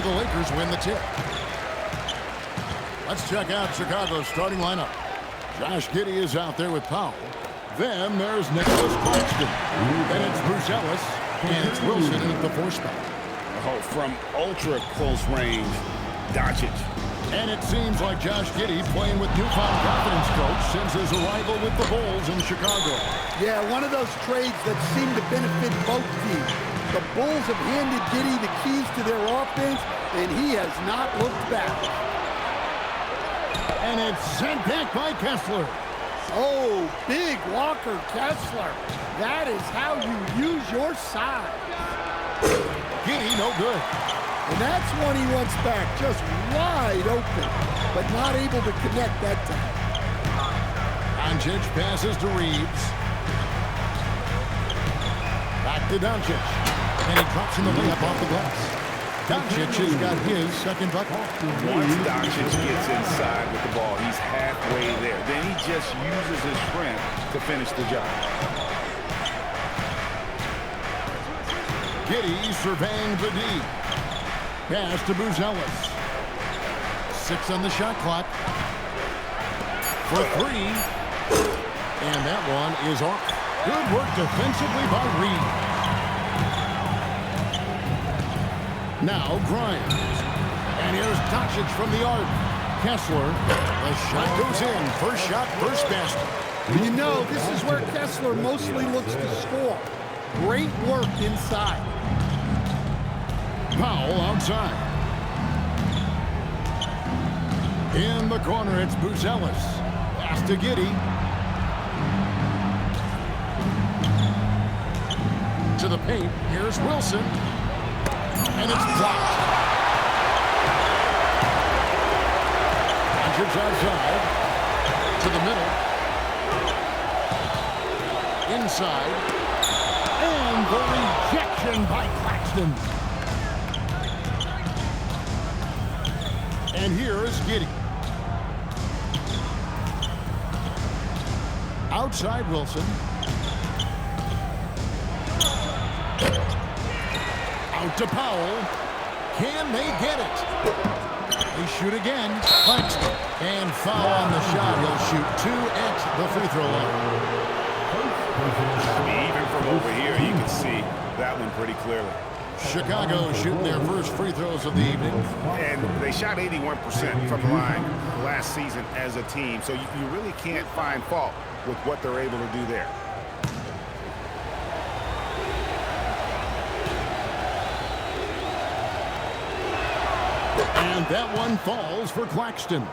so the Lakers win the tip. Let's check out Chicago's starting lineup. Josh Giddey is out there with Powell. Then there's Nicholas Claxton. Then it's Bruce Ellis. And it's Wilson in at the 4 spot. Oh, from ultra close range, Doncic. And it seems like Josh Giddey playing with newfound confidence, coach, since his arrival with the Bulls in Chicago. Yeah, one of those trades that seem to benefit both teams. The Bulls have handed Giddey the keys to their offense, and he has not looked back. And it's sent back by Kessler. Oh, big Walker Kessler. That is how you use your size. Giddey, no good. And that's one he wants back, just wide open, but not able to connect that time. Doncic passes to Reeves. Back to Doncic. And he drops in the layup off the glass. Doncic has got his second bucket. Once Doncic gets inside with the ball, he's halfway there. Then he just uses his strength to finish the job. Giddey surveying the D. Pass to Bruce Ellis. 6 on the shot clock. For 3. And that one is off. Good work defensively by Reed. Now Grimes. And here's Doncic from the arc. Kessler. The shot goes in. First shot, first basket. You know, this is where Kessler mostly looks to score. Great work inside. Powell outside. In the corner, it's Bruce Ellis. Pass to Giddey. To the paint, here's Wilson. And it's blocked. Doncic outside. To the middle. Inside. And the rejection by Claxton. And here is Giddey. Outside Wilson. Out to Powell. Can they get it? They shoot again. Claxton. And foul on the shot. He'll shoot 2 at the free throw line. Even from over here, you can see that one pretty clearly. Chicago shooting their first free throws of the evening. And they shot 81% from the line last season as a team, so you really can't find fault with what they're able to do there. And that one falls for Claxton.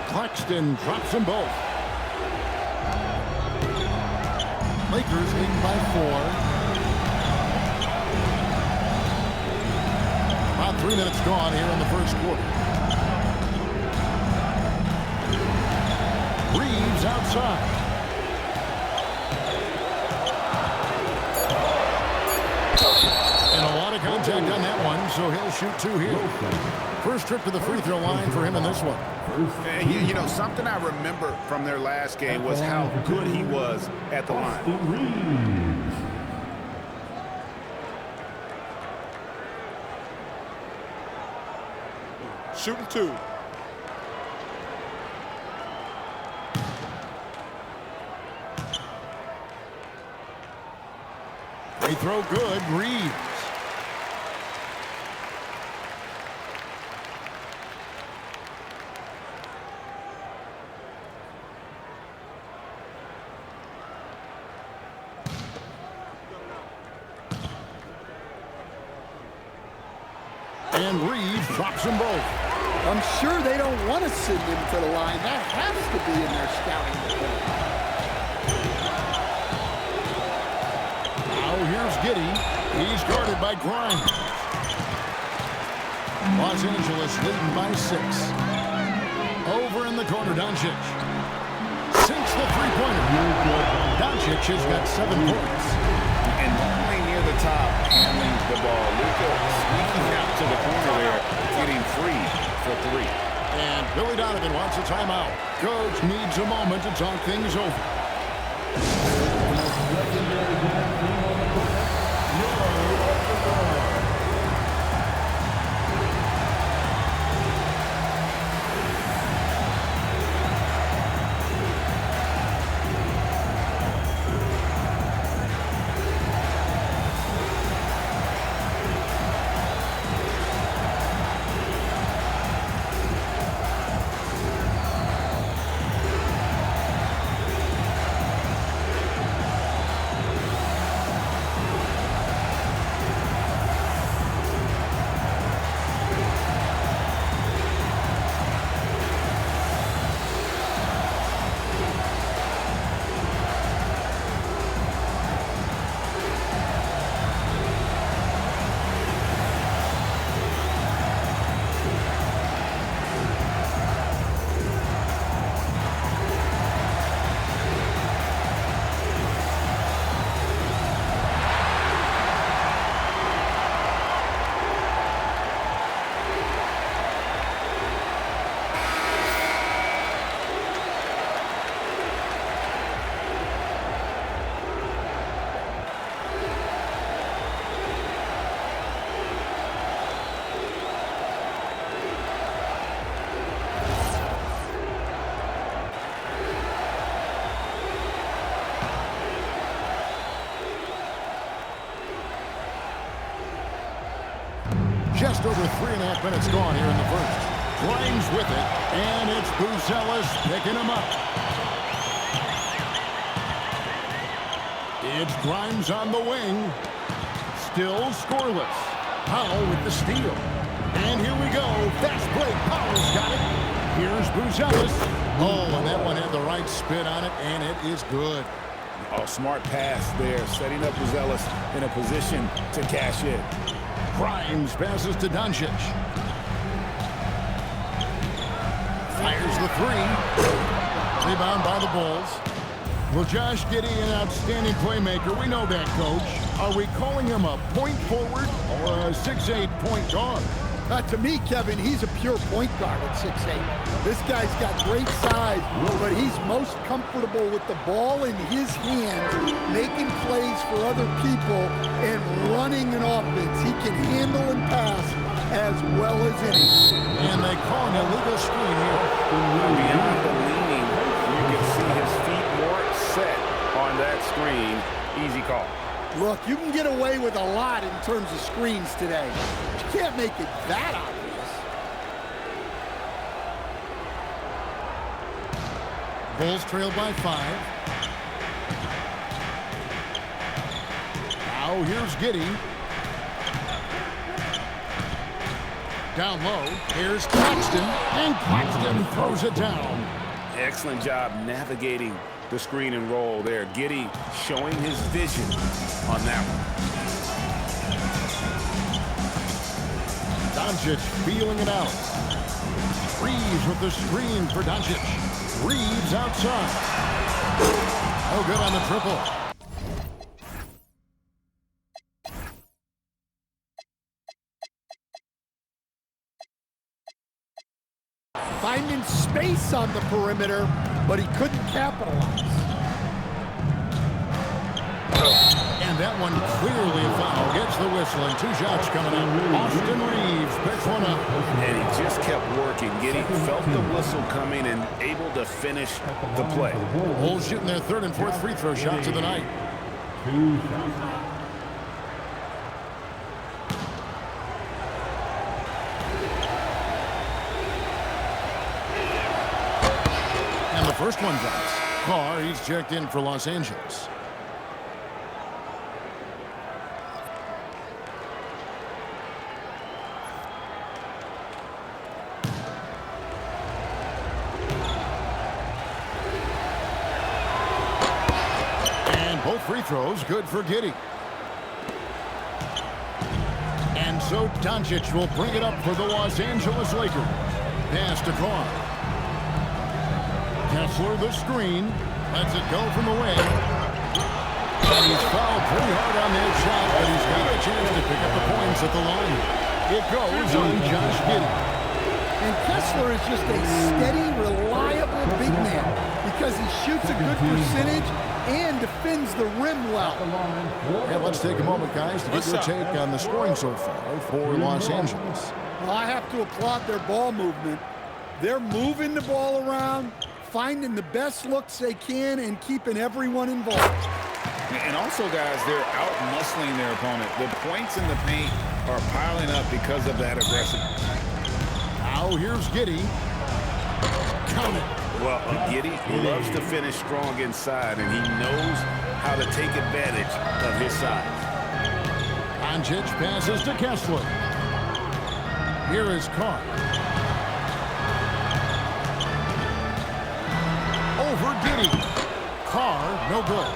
Claxton drops them both. Lakers lead by 4. About 3 minutes gone here in the first quarter. Reeves outside. And a lot of contact on that one, so he'll shoot 2 here. First trip to the free throw line for him in this one. You know, something I remember from their last game was how good he was at the line. Shooting 2. Free throw good. Reeves. And Reeves drops them both. I'm sure they don't want to send him to the line. That has to be in their scouting report. Now here's Giddey. He's guarded by Grimes. Los Angeles leading by 6. Over in the corner, Doncic. Sinks the three-pointer. Doncic has got 7 points. And normally near the top handling the ball. Luka sneaking out to the corner there, getting free for three. And Billy Donovan wants a timeout. Coach needs a moment to talk things over. Just over 3.5 minutes gone here in the first. Grimes with it, and it's Buzelis picking him up. It's Grimes on the wing. Still scoreless. Powell with the steal. And here we go. Fast break. Powell's got it. Here's Buzelis. Oh, and that one had the right spin on it, and it is good. Oh, smart pass there, setting up Buzelis in a position to cash in. Grimes passes to Doncic. Fires the three. Rebound by the Bulls. Well, Josh Giddey, an outstanding playmaker. We know that, Coach. Are we calling him a point forward or a 6'8" point guard? To me, Kevin, he's a pure point guard at 6'8". This guy's got great size, but he's most comfortable with the ball in his hands, making plays for other people and running an offense. He can handle and pass as well as any. And they call an illegal screen here. Beyond the leaning, you can see his feet more set on that screen. Easy call. Look, you can get away with a lot in terms of screens today. You can't make it that obvious. Bulls trail by 5. Now here's Giddey. Down low, here's Claxton, and Claxton throws it down. Excellent job navigating the screen and roll there. Giddey showing his vision on that one. Doncic feeling it out. Reeves with the screen for Doncic. Reeves outside. No good on the triple. Finding space on the perimeter, but he couldn't capitalize. And that one clearly a foul. Gets the whistle, and 2 shots coming up. Austin Reeves picks one up. And he just kept working. Giddey felt the whistle coming and able to finish the play. Bulls shooting their 3rd and 4th free throw shots of the night. And the first one drops. Carr, he's checked in for Los Angeles. Both free throws good for Giddey. And so Doncic will bring it up for the Los Angeles Lakers. Pass to Carr. Kessler the screen. Lets it go from the wing. And he's fouled pretty hard on that shot, but he's got a chance to pick up the points at the line. It goes on Josh Giddey. And Kessler is just a steady, reliable big man because he shoots a good percentage and defends the rim well. And let's take a moment, guys, to get your take on the scoring so far for Los Angeles. Well, I have to applaud their ball movement. They're moving the ball around, finding the best looks they can, and keeping everyone involved. And also, guys, they're out-muscling their opponent. The points in the paint are piling up because of that aggressiveness. Now here's Giddey. Count it. Well, Giddey loves to finish strong inside, and he knows how to take advantage of his size. Doncic passes to Kessler. Here is Carr. Over Giddey. Carr, no good.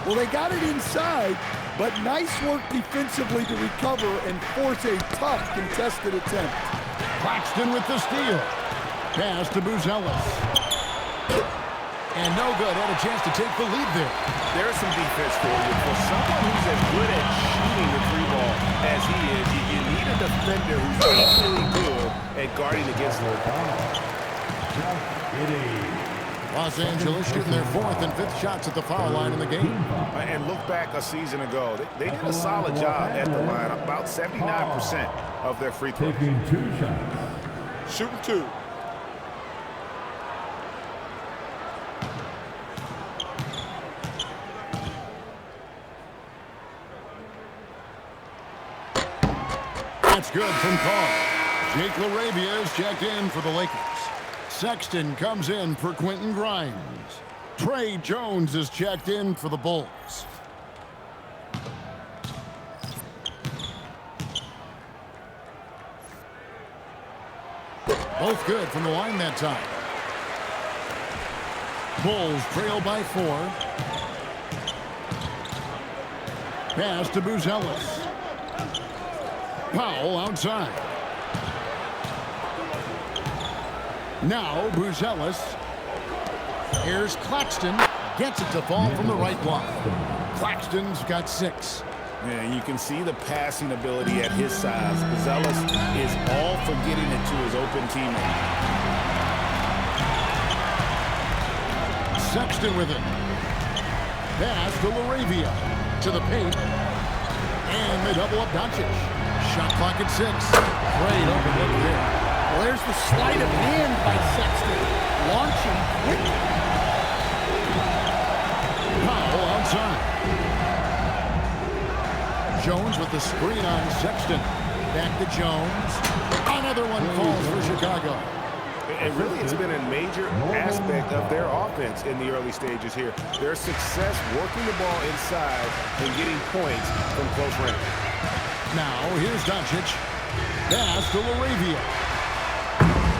Well, they got it inside, but nice work defensively to recover and force a tough contested attempt. Claxton with the steal. Pass to Buzelis. And no good. Had a chance to take the lead there. There's some defense for you. For someone who's as good at shooting the three ball as he is, you need a defender who's equally good at guarding against their opponent. Los Angeles shooting their 4th and 5th shots at the foul line in the game. And look back a season ago. They did a solid job at the line. About 79% of their free throws. Taking 2 shots. Shooting 2. That's good from Carr. Jake LaRavia is checked in for the Lakers. Sexton comes in for Quentin Grimes. Trey Jones is checked in for the Bulls. Both good from the line that time. Bulls trail by 4. Pass to Buzelis. Powell outside. Now Buzelis. Here's Claxton. Gets it to fall from the right block. Claxton's got 6. Yeah, you can see the passing ability at his size. Buzelis is all for getting it to his open teammate. Sexton with it. Pass to LaRavia. To the paint. And they double up Doncic. Shot clock at 6. Great open look there. Well, there's the sleight of hand by Sexton. Launching quickly. Powell outside. Jones with the screen on Sexton. Back to Jones. Another one falls for Chicago. And really, it's been a major aspect of their offense in the early stages here. Their success working the ball inside and getting points from close range. Now, here's Doncic. Pass to LaRavia.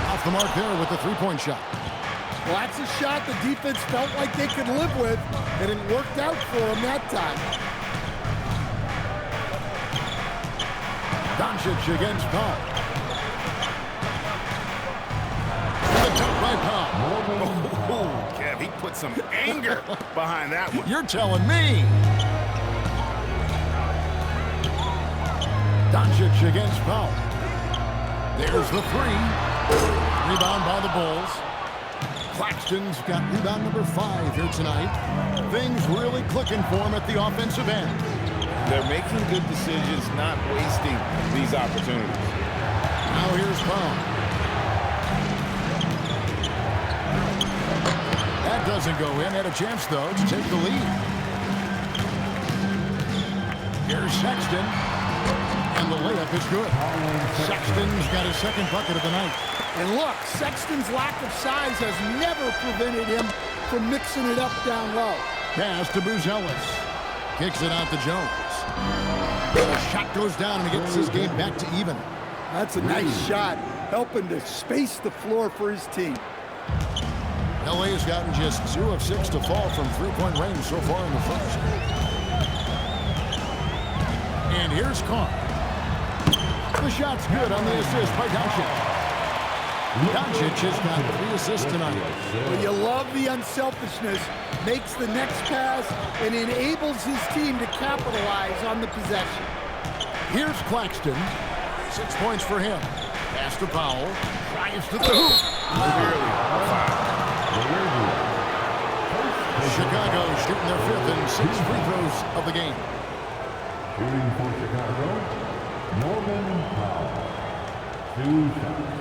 Off the mark there with the three-point shot. Well, that's a shot the defense felt like they could live with, and it worked out for them that time. Doncic against Powell. The jump by Powell. Oh, Kev, he put some anger behind that one. You're telling me. Doncic against Powell. There's the 3. Rebound by the Bulls. Claxton's got rebound number 5 here tonight. Things really clicking for him at the offensive end. They're making good decisions, not wasting these opportunities. Now here's Powell. That doesn't go in. Had a chance, though, to take the lead. Here's Sexton. And the layup is good. Sexton's got his 2nd bucket of the night. And look, Sexton's lack of size has never prevented him from mixing it up down low. Pass to Buzelis. Kicks it out to Jones. The shot goes down and he gets his game back to even. That's a nice shot, helping to space the floor for his team. LA has gotten just 2 of 6 to fall from three-point range so far in the first. And here's Carr. The shot's good on the assist by Doncic. Doncic has got 3 assists tonight. Well, you love the unselfishness, makes the next pass, and enables his team to capitalize on the possession. Here's Claxton. 6 points for him. Pass to Powell. Drives to the hoop. Chicago shooting their 5th and 6th free throws of the game. Shooting for Chicago, Norman Powell. 2 shots.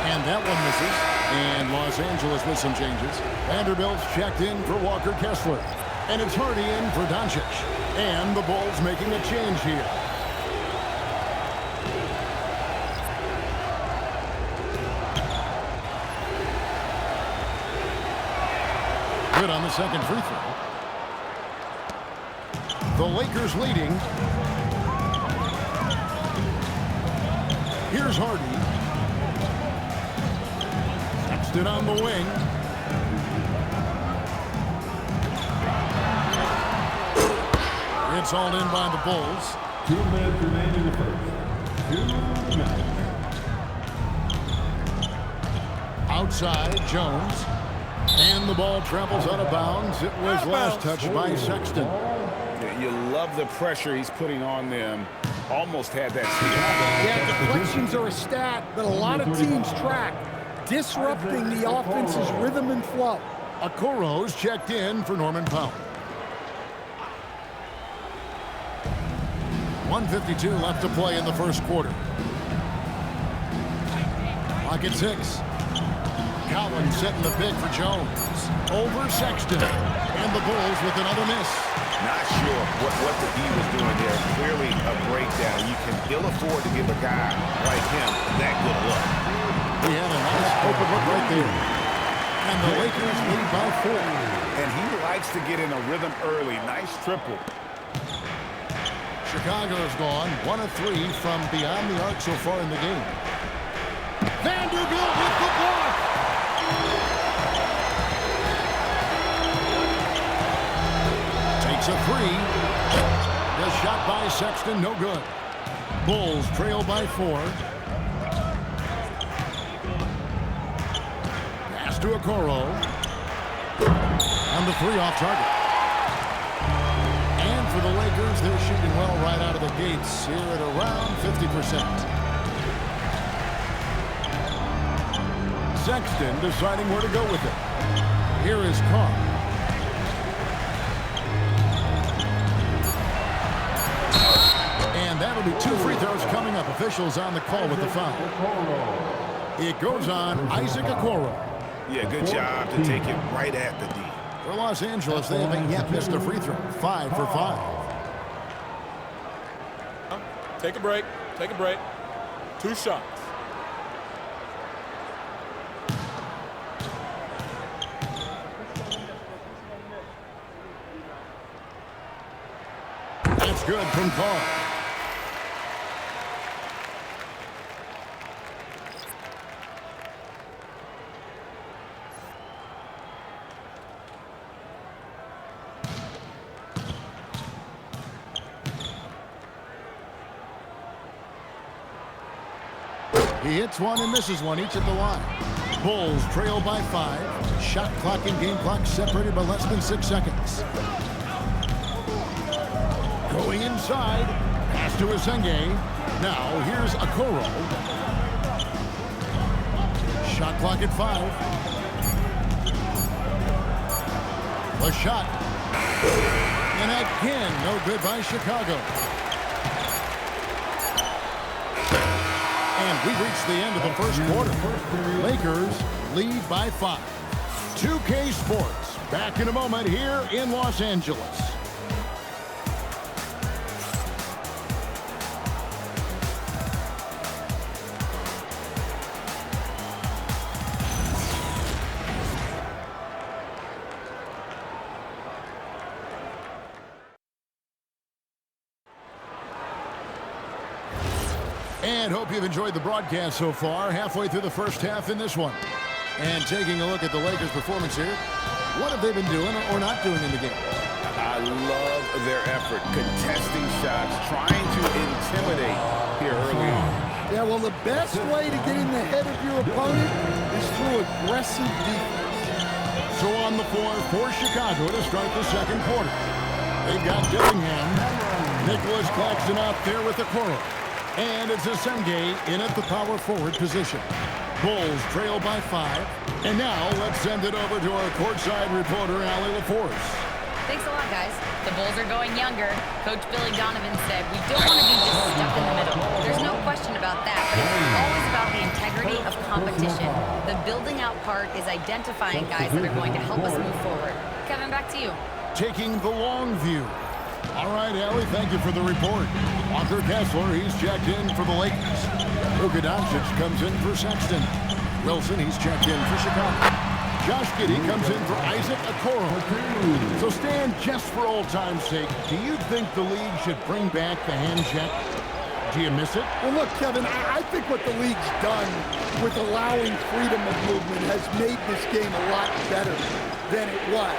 And that one misses. And Los Angeles with some changes. Vanderbilt's checked in for Walker Kessler. And it's Hardy in for Doncic. And the Bulls making a change here. Good on the second free throw. The Lakers leading. Here's Hardy. Sexton on the wing. It's all in by the Bulls. 2 minutes remain in the first. 2 minutes. Outside, Jones. And the ball travels out of bounds. It was last touched by Sexton. Yeah, you love the pressure he's putting on them. Almost had that steal. Yeah, deflections are a stat that a lot of teams track, disrupting the offense's rhythm and flow. Okoro's checked in for Norman Powell. 1:52 left to play in the first quarter. Clock at 6. Collins setting the pick for Jones. Over Sexton. And the Bulls with another miss. Not sure what the D was doing there. Clearly a breakdown. You can ill afford to give a guy like him that good look. He had a nice open look right there. And the Lakers lead by 4. And he likes to get in a rhythm early. Nice triple. Chicago's gone 1 of 3 from beyond the arc so far in the game. Vanderbilt with the block. Takes a 3. The shot by Sexton, no good. Bulls trail by 4. Pass to Okoro. And the 3 off target. And for the Lakers, they're shooting well right out of the gates here at around 50%. Sexton deciding where to go with it. Here is Carr. And that'll be 2 free throws coming up. Officials on the call with the foul. It goes on Isaac Okoro. Yeah, good job to take it right at the D. For Los Angeles, they haven't yet missed a free throw. 5 for 5. Take a break. Take a break. 2 shots. That's good from Carr. He hits one and misses one, each at the line. Bulls trail by 5. Shot clock and game clock separated by less than 6 seconds. Going inside. Pass to Asenge. Now here's Okoro. Shot clock at 5. The shot. And again, no good by Chicago. And we reached the end of the first quarter. Lakers lead by 5. 2K Sports back in a moment here in Los Angeles. And hope you've enjoyed the broadcast so far. Halfway through the first half in this one. And taking a look at the Lakers' performance here, what have they been doing or not doing in the game? I love their effort, contesting shots, trying to intimidate here early on. Yeah, well, the best way to get in the head of your opponent is through aggressive defense. So on the floor for Chicago to start the second quarter. They've got Dillingham, Nicholas Claxton out there with the quarter. And it's Asenge in at the power forward position. Bulls trail by 5. And now let's send it over to our courtside reporter, Allie LaForce. Thanks a lot, guys. The Bulls are going younger. Coach Billy Donovan said, we don't want to be just stuck in the middle. There's no question about that, but it's always about the integrity of competition. The building out part is identifying guys that are going to help us move forward. Kevin, back to you. Taking the long view. All right, Allie, thank you for the report. Walker Kessler, he's checked in for the Lakers. Luka Doncic comes in for Sexton. Wilson, he's checked in for Chicago. Josh Giddey comes in for Isaac Okoro. So Stan, just for old time's sake, do you think the league should bring back the hand check? Do you miss it? Well, look, Kevin, I think what the league's done with allowing freedom of movement has made this game a lot better than it was.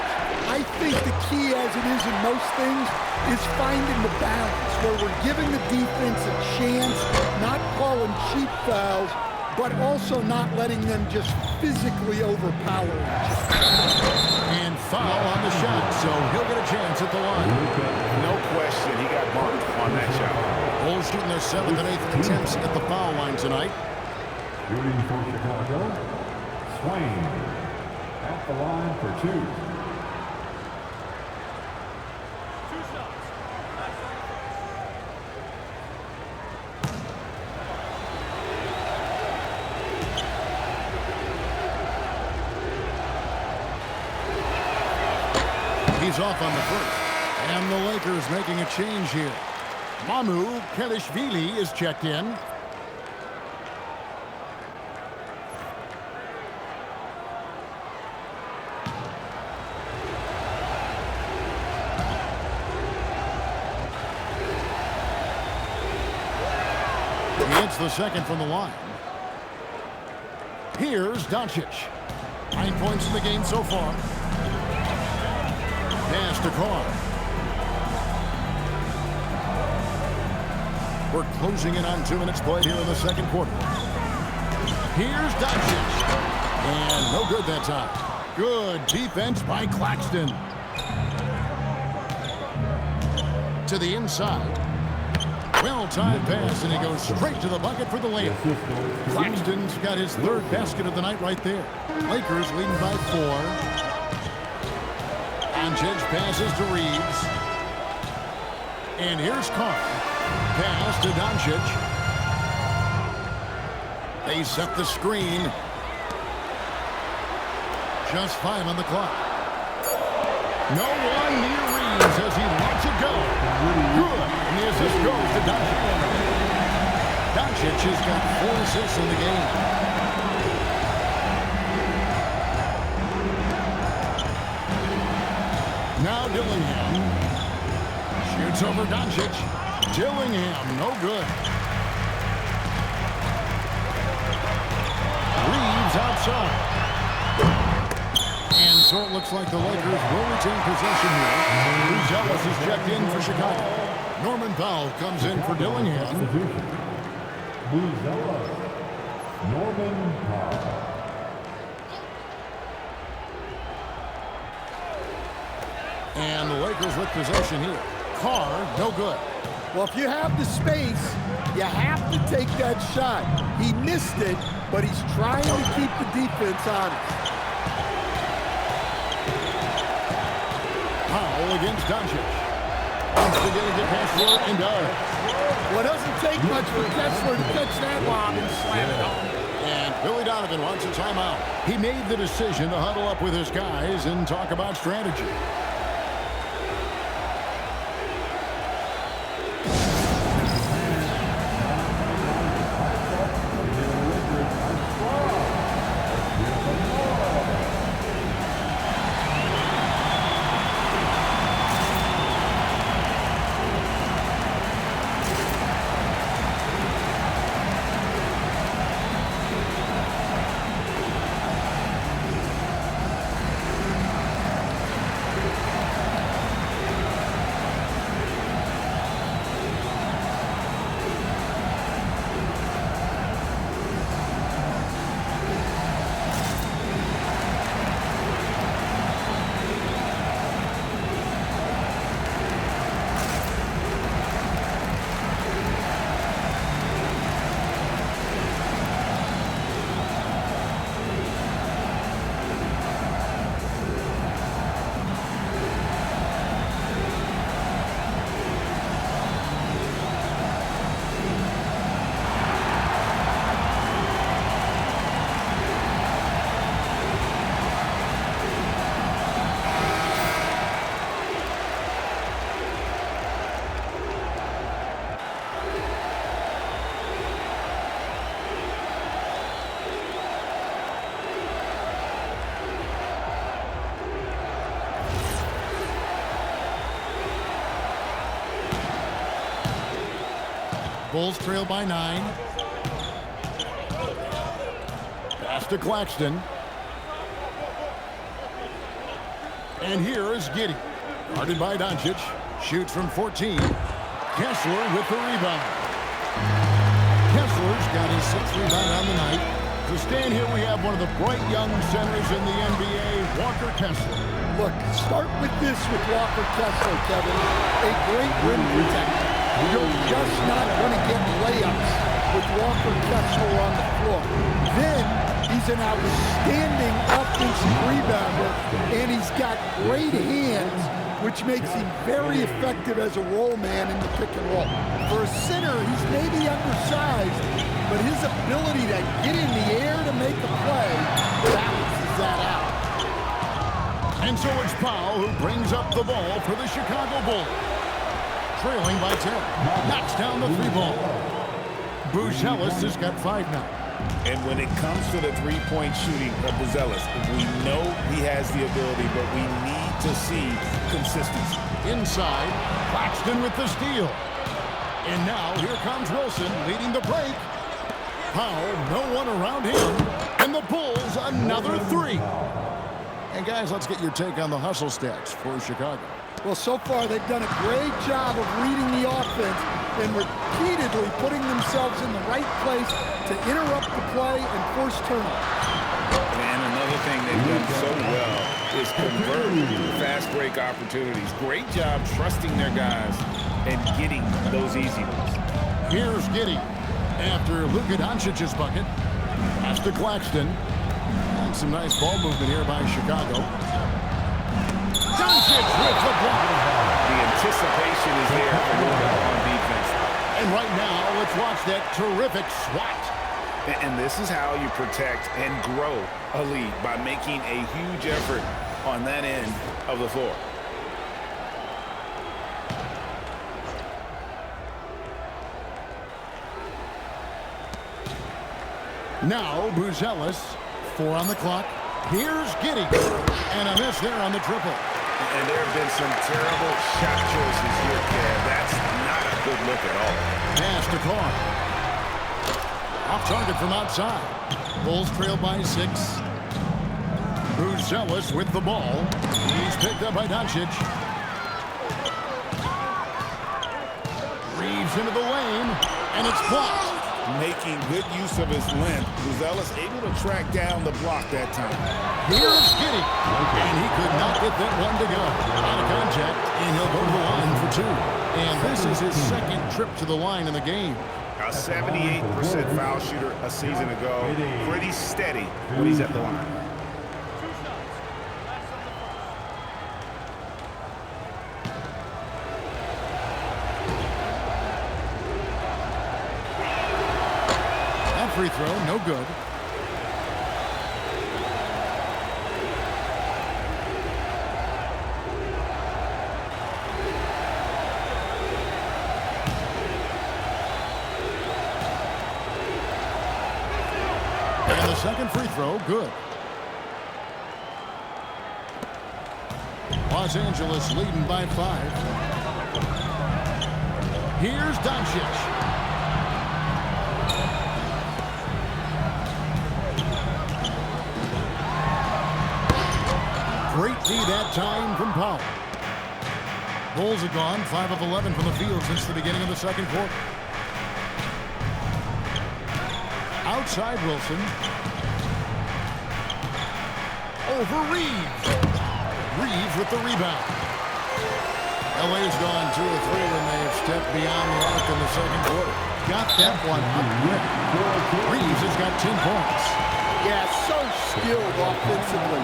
I think the key, as it is in most things, is finding the balance where we're giving the defense a chance, not calling cheap fouls, but also not letting them just physically overpower each other. And foul on the shot, so he'll get a chance at the line. No question, he got marked on that shot. Bulls shooting their 7th and 8th attempts at the foul line tonight. Shooting for Chicago, Swain at the line for 2. He's off on the first. And the Lakers making a change here. Mamu Kelishvili is checked in. He hits the second from the line. Here's Doncic. 9 points in the game so far. Pass to Carr. We're closing in on 2 minutes played here in the second quarter. Here's Doncic. And no good that time. Good defense by Claxton. To the inside. Well-timed pass, and he goes straight to the bucket for the layup. Claxton's got his 3rd basket of the night right there. Lakers leading by 4. Doncic passes to Reeves. And here's Carr. Pass to Doncic. They set the screen. Just 5 on the clock. No one near Reeves as he lets it go. Good. And the assist goes to Doncic. Doncic has got 4 assists in the game. Now Dillingham shoots over Doncic. Dillingham, no good. Reeves outside. And so it looks like the Lakers will retain possession here. Ellis is checked in for Chicago. Norman Powell comes in for Dillingham. Norman Powell. And the Lakers with possession here. Carr, no good. Well, if you have the space, you have to take that shot. He missed it, but he's trying to keep the defense honest. Powell against Doncic. Wants to get past Kessler and does. Well, it doesn't take much for Kessler to catch that lob and slam it home. And Billy Donovan wants a timeout. He made the decision to huddle up with his guys and talk about strategy. Bulls trail by 9. Pass to Claxton. And here is Giddey. Guarded by Doncic. Shoots from 14. Kessler with the rebound. Kessler's got his 6th rebound on the night. To stand here, we have one of the bright young centers in the NBA, Walker Kessler. Look, start with this with Walker Kessler, Kevin. A great rim protector. You're just not going to get layups with Walker Kessler on the floor. Then he's an outstanding offensive rebounder, and he's got great hands, which makes him very effective as a roll man in the pick and roll. For a center, he's maybe undersized, but his ability to get in the air to make a play balances that out. And so it's Powell who brings up the ball for the Chicago Bulls. Trailing by 10. Knocks down the 3-ball. Buzelis has got 5 now. And when it comes to the three-point shooting of Buzelis, we know he has the ability, but we need to see consistency. Inside, Claxton with the steal. And now here comes Wilson leading the break. Powell, no one around him. And the Bulls, another 3. And guys, let's get your take on the hustle stats for Chicago. Well, so far they've done a great job of reading the offense and repeatedly putting themselves in the right place to interrupt the play and force turnovers. And another thing they've done so well is convert fast break opportunities. Great job trusting their guys and getting those easy ones. Here's Giddey after Luka Doncic's bucket. Pass to Claxton. And some nice ball movement here by Chicago. Doncic with the block. The anticipation is there for Luka on defense. And right now, let's watch that terrific swat. And this is how you protect and grow a lead, by making a huge effort on that end of the floor. Now, Buzelis, 4 on the clock. Here's Giddey. And a miss there on the triple. And there have been some terrible shot choices here, Kev. That's not a good look at all. Pass to Carr. Off target from outside. Bulls trail by 6. Buzelis with the ball. He's picked up by Doncic. Reeves into the lane, and it's blocked. Making good use of his length. Buzelis able to track down the block that time. Here's Giddey. And he could not get that one to go. Out of contact, and he'll go to the line for 2. And this is his 2nd trip to the line in the game. A 78% foul shooter a season ago. Pretty steady when he's at the line. Free throw, no good. And the 2nd free throw, good. Los Angeles leading by 5. Here's Doncic. Great D that time from Powell. Bulls have gone 5 of 11 from the field since the beginning of the 2nd quarter. Outside Wilson. Over Reeves. Reeves with the rebound. LA's gone 2 of 3 when they've stepped beyond the arc in the 2nd quarter. Got that one up quick. Reeves has got 10 points. Yeah, so skilled offensively.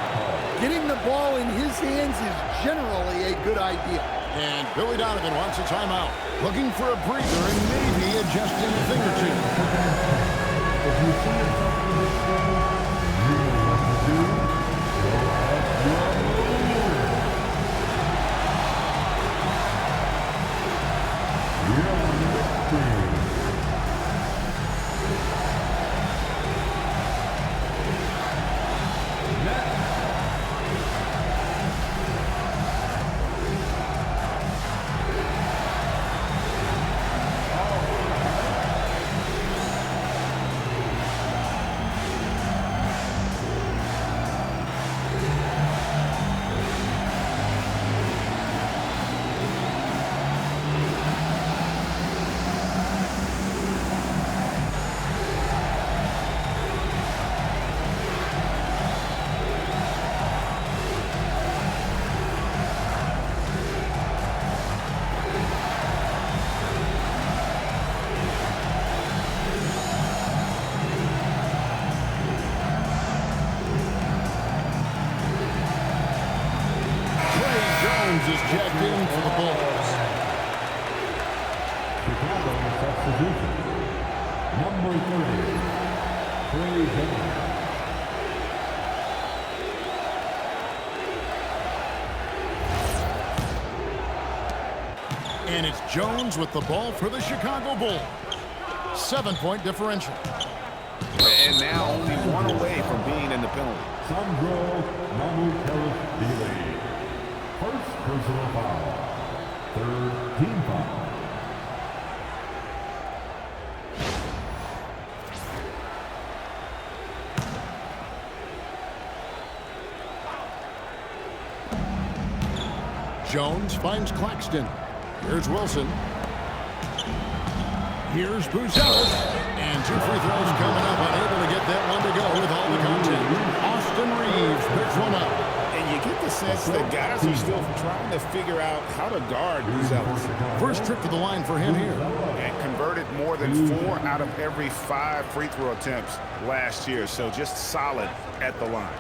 Getting the ball in his hands is generally a good idea. And Billy Donovan wants a timeout. Looking for a breather and maybe adjusting a thing or 2. Substitution. Number 30, Trey Jones. And it's Jones with the ball for the Chicago Bulls. 7-point differential. And now only one away from being in the penalty. Sandro Mamukelashvili. First personal foul. Third team foul. Jones finds Claxton. Here's Wilson. Here's Buzelis. And 2 free throws coming up. Unable to get that one to go with all the content. Austin Reeves picks one up. And you get the sense that guys are still trying to figure out how to guard Buzelis. First trip to the line for him here. And converted more than 4 out of every 5 free throw attempts last year. So just solid at the line.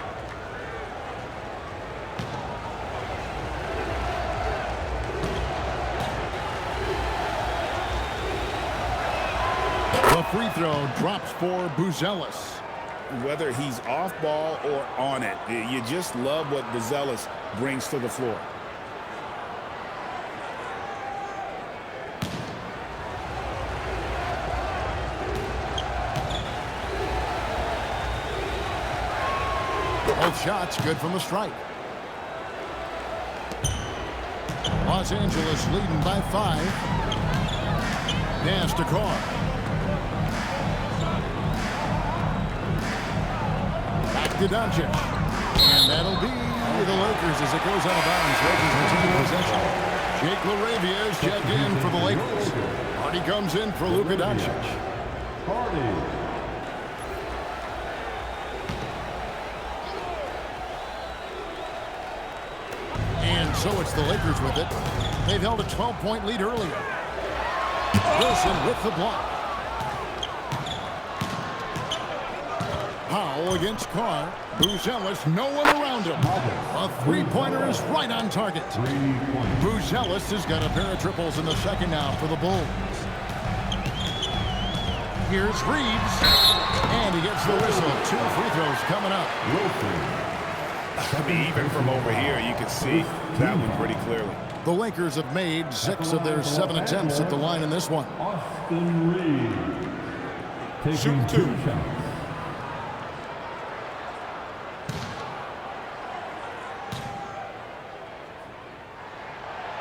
The free throw drops for Buzelis. Whether he's off ball or on it, you just love what Buzelis brings to the floor. Both shots good from the stripe. Los Angeles leading by 5. Pass to Carr. To Doncic. And that'll be the Lakers as it goes out of bounds. Lakers retain possession. Jake LaRavia is checked in for the Lakers. Hardy comes in for Luka Doncic. Hardy. And so it's the Lakers with it. They've held a 12-point lead earlier. Wilson with the block. Powell against Carr. Buzelis, no one around him. A three-pointer is right on target. Buzelis has got a pair of triples in the second now for the Bulls. Here's Reeves. And he gets the whistle. 2 free throws coming up. I mean, even from over here, you can see that one pretty clearly. The Lakers have made 6 of their 7 attempts at the line in this one. Austin Reeves. Taking 2 shots.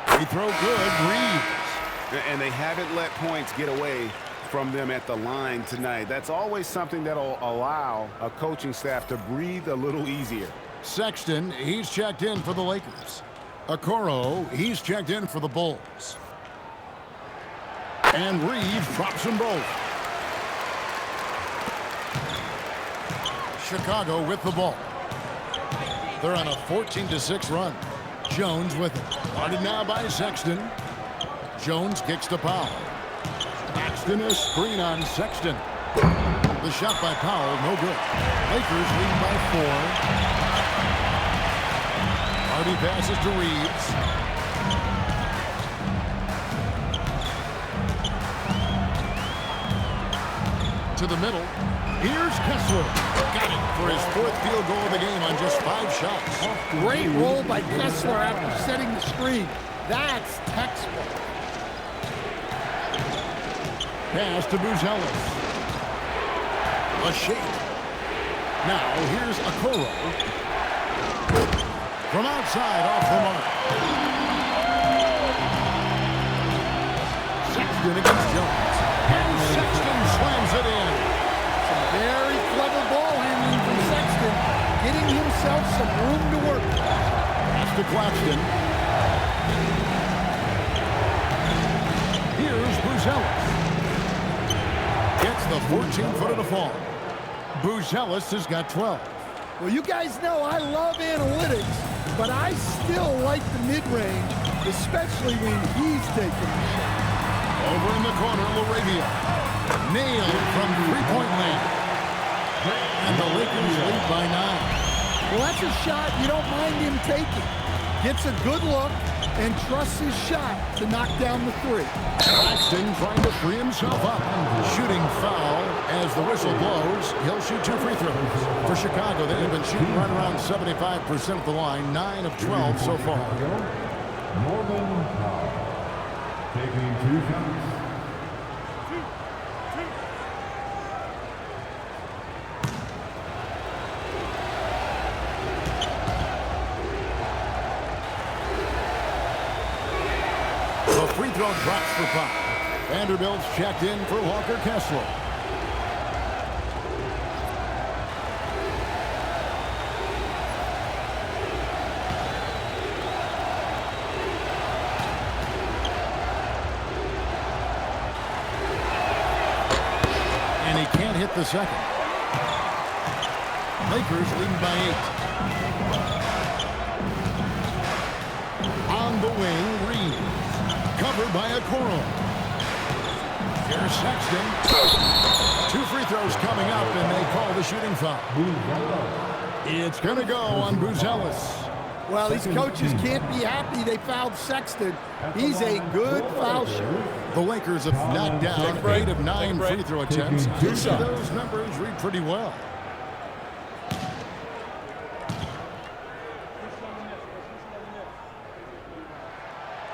Free throw good, Reeves. And they haven't let points get away from them at the line tonight. That's always something that'll allow a coaching staff to breathe a little easier. Sexton, he's checked in for the Lakers. Okoro, he's checked in for the Bulls. And Reeves drops them both. Chicago with the ball. They're on a 14-6 run. Jones with it. Guarded now by Sexton. Jones kicks to Powell. Paxton a screen on Sexton. The shot by Powell, no good. Lakers lead by 4. Hardy passes to Reeves. To the middle. Here's Kessler. Got it for his 4th field goal of the game on just 5 shots. Great roll by Kessler after setting the screen. That's textbook. Pass to Buzelis. A shake. Now here's Okoro. From outside off the mark. Sexton against Jones. And Sexton slams it in. Some very clever ball handling from Sexton, getting himself some room to work. Pass to Claxton. Here's Buzelis. Gets the 14-footer to fall. Buzelis has got 12. Well, you guys know I love analytics, but I still like the mid-range, especially when he's taking the shot. Over in the corner, LaRavia. Nailed from three-point land. And the Lakers lead by 9. Well, that's a shot you don't mind him taking. Gets a good look, and trusts his shot to knock down the three. Claxton trying to free himself up. Shooting foul as the whistle blows. He'll shoot 2 free throws. For Chicago, they have been shooting right around 75% of the line, 9 of 12 so far. Norman Powell taking 2 shots. The free throw drops for Pop. Vanderbilt's checked in for Walker Kessler. And he can't hit the second. Lakers leading by 8. On the wing, Reed. Covered by a Okoro. Here's Sexton. 2 free throws coming up, and they call the shooting foul. It's going to go on Buzelis. Well, these coaches can't be happy they fouled Sexton. He's a good foul shooter. The Lakers have knocked down 8 of 9 free throw attempts. Those numbers read pretty well.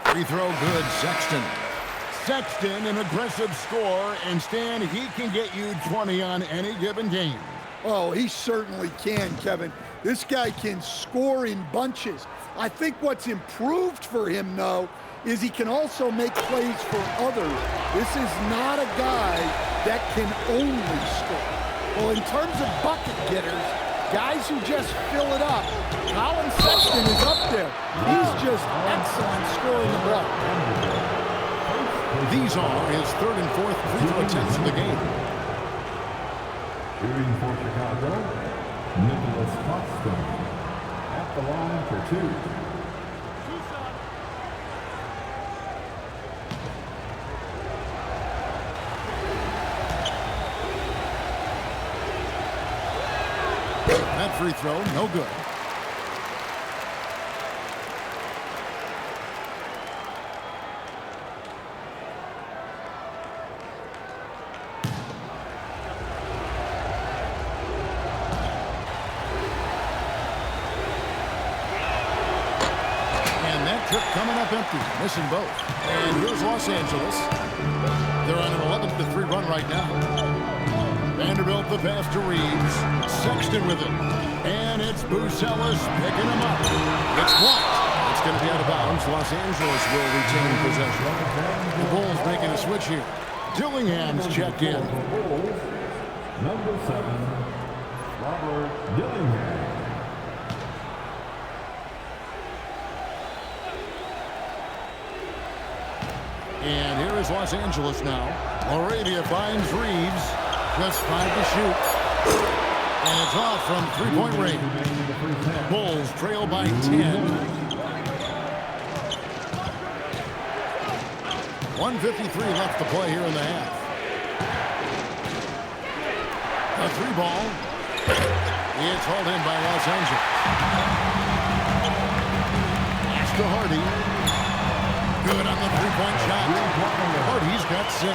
Free throw good, Sexton. Sexton, an aggressive scorer, and Stan, he can get you 20 on any given game. Oh, he certainly can, Kevin. This guy can score in bunches. I think what's improved for him, though, is he can also make plays for others. This is not a guy that can only score. Well, in terms of bucket getters, guys who just fill it up, Colin Sexton is up there. He's just excellent scoring the ball. These are his 3rd and 4th free throw attempts of the game. Shooting for Chicago, Nicholas Claxton at the line for 2. That free throw, no good. And that trip coming up empty, missing both. And here's Los Angeles. They're on an 11-3 run right now. Vanderbilt the pass to Reeves. Sexton with it. And it's Buzelis picking him up. It's blocked. It's going to be out of bounds. Los Angeles will retain possession. The Bulls making a switch here. Dillingham's checked in. Number 7, Robert Dillingham. And here is Los Angeles now. Laravia finds Reeves. Just 5 to shoot. And it's off from 3-point range. Bulls trail by 10. 1:53 left to play here in the half. A 3 ball. It's hauled in by Los Angeles. Pass to Hardy. Good on the 3-point shot. Hardy's got 6.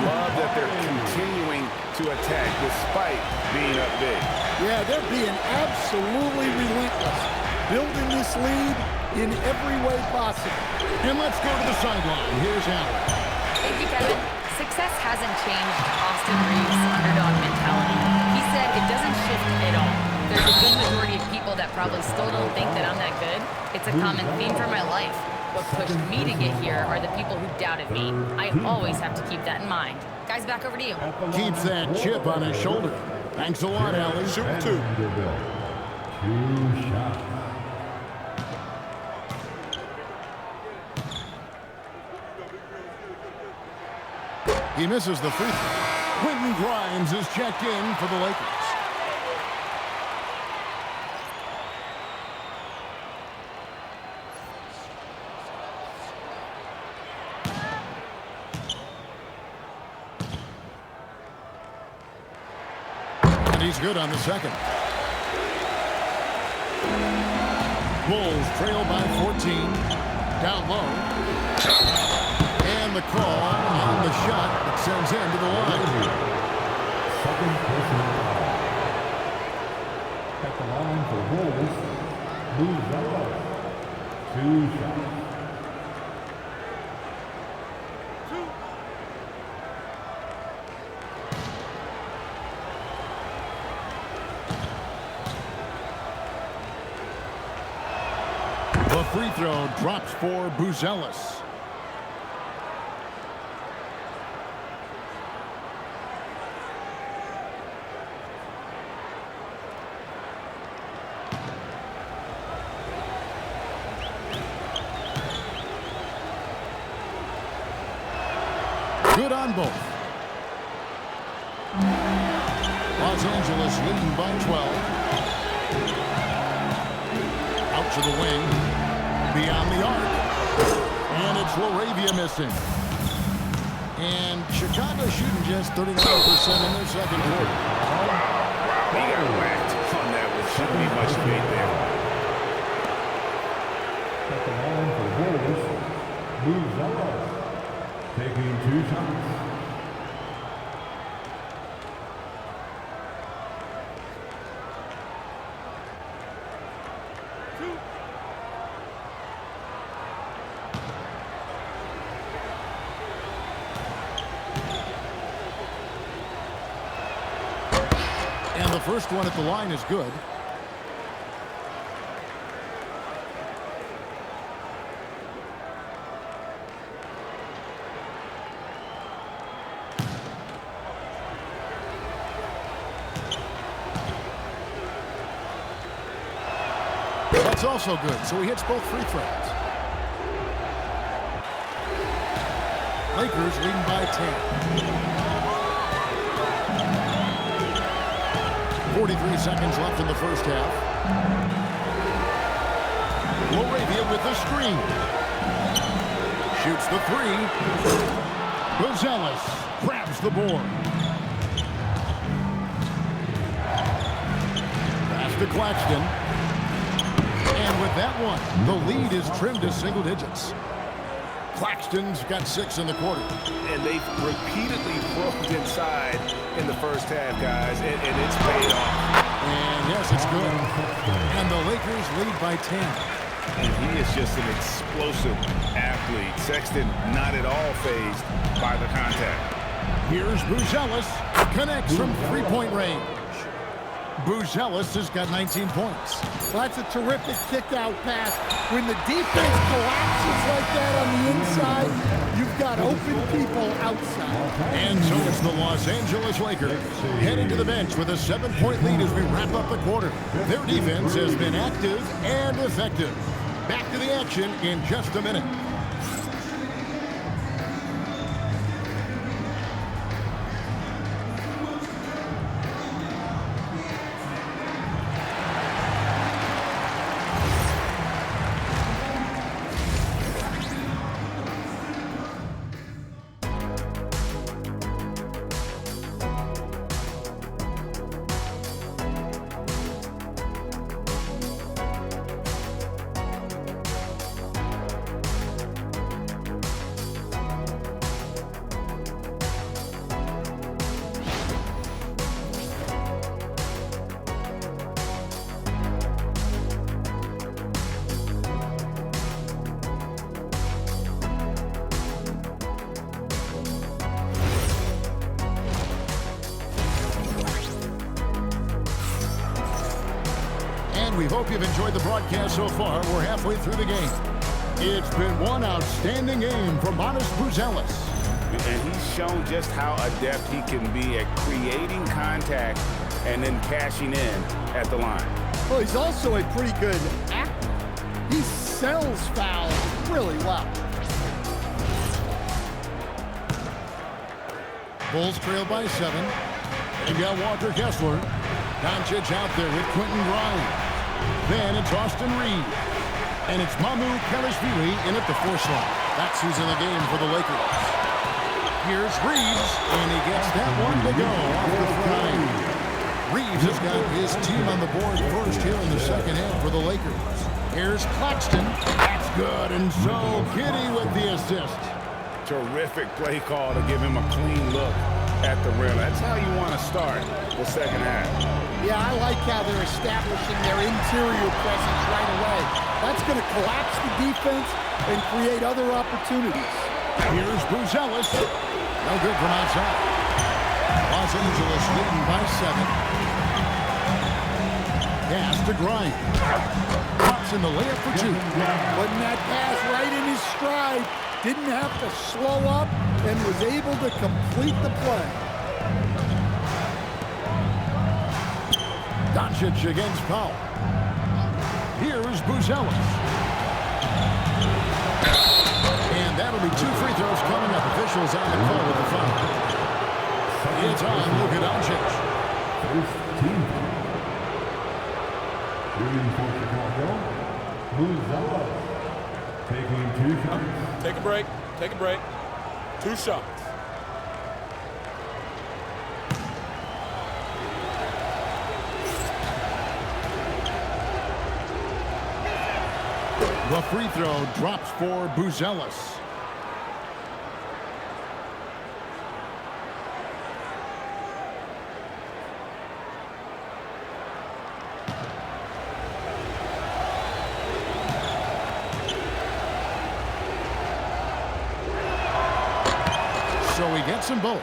Love that they're continuing to attack despite being up big. Yeah, they're being absolutely relentless, building this lead in every way possible. And let's go to the sideline. Here's Allen. Thank you, Kevin. Success hasn't changed Austin Reeves' underdog mentality. He said it doesn't shift at all. There's a good majority of people that probably still don't think that I'm that good. It's a common theme for my life. What pushed me to get here are the people who doubted me. I always have to keep that in mind. Guys, back over to you. Keeps that chip on his shoulder. Thanks a lot, Allen. Shooting 2. 2 shots. He misses the free throw. Quentin Grimes is checked in for the Lakers. And he's good on the second. Bulls trail by 14. Down low. And the call on the shot that sends him to the line. Second personal foul. At the line for Wolves, Buzelis. 2 shots. The free throw drops for Buzelis. Good on both. Los Angeles leading by 12. Out to the wing. Beyond the arc. And it's Laravia missing. And Chicago shooting just 39% in their second quarter. He got whacked on that one. Shouldn't be much debate there. At the line for Wolves, Buzelis. Taking 2 shots. And the first one at the line is good. That's also good, so he hits both free throws. Lakers leading by 10. 43 seconds left in the first half. Laravia with the screen. Shoots the three. Buzelis grabs the board. Pass to Claxton. And with that one, the lead is trimmed to single digits. Claxton's got 6 in the quarter. And they've repeatedly probed inside in the first half, guys, and it's paid off. And yes, it's good. And the Lakers lead by 10. And he is just an explosive athlete. Sexton not at all fazed by the contact. Here's Buzelis. Connects from three-point range. Buzelis has got 19 points. Well, that's a terrific kick-out pass. When the defense collapses like that on the inside, you've got open people outside. And so it's the Los Angeles Lakers heading to the bench with a 7-point lead as we wrap up the quarter. Their defense has been active and effective. Back to the action in just a minute. We hope you've enjoyed the broadcast so far. We're halfway through the game. It's been one outstanding game from Buzelis. And he's shown just how adept he can be at creating contact and then cashing in at the line. Well, he's also a pretty good actor. He sells fouls really well. Bulls trail by 7. You got Walker Kessler. Doncic out there with Quentin Grimes. Then it's Austin Reed. And it's Mamu Kelishvili in at the 4 slot. That's who's in the game for the Lakers. Here's Reeves, and he gets that one to go off the front. Reeves has got his team on the board first here in the second half for the Lakers. Here's Claxton. That's good, and so Giddey with the assist. Terrific play call to give him a clean look at the rim. That's how you want to start the second half. Yeah, I like how they're establishing their interior presence right away. That's going to collapse the defense and create other opportunities. Here's Buzelis. No good from outside. Los Angeles leading by 7. Pass to Grimes. Pops in the layup for 2. Putting that pass right in his stride. Didn't have to slow up and was able to complete the play. Doncic against Powell. Here's Buzelis. And that'll be 2 free throws coming up. Officials on the call with the foul. It's on Luka Doncic. First team. Shooting for Chicago. Buzelis. Taking 2 shots. Take a break. Take a break. 2 shots. The free throw drops for Buzelis. So he gets them both.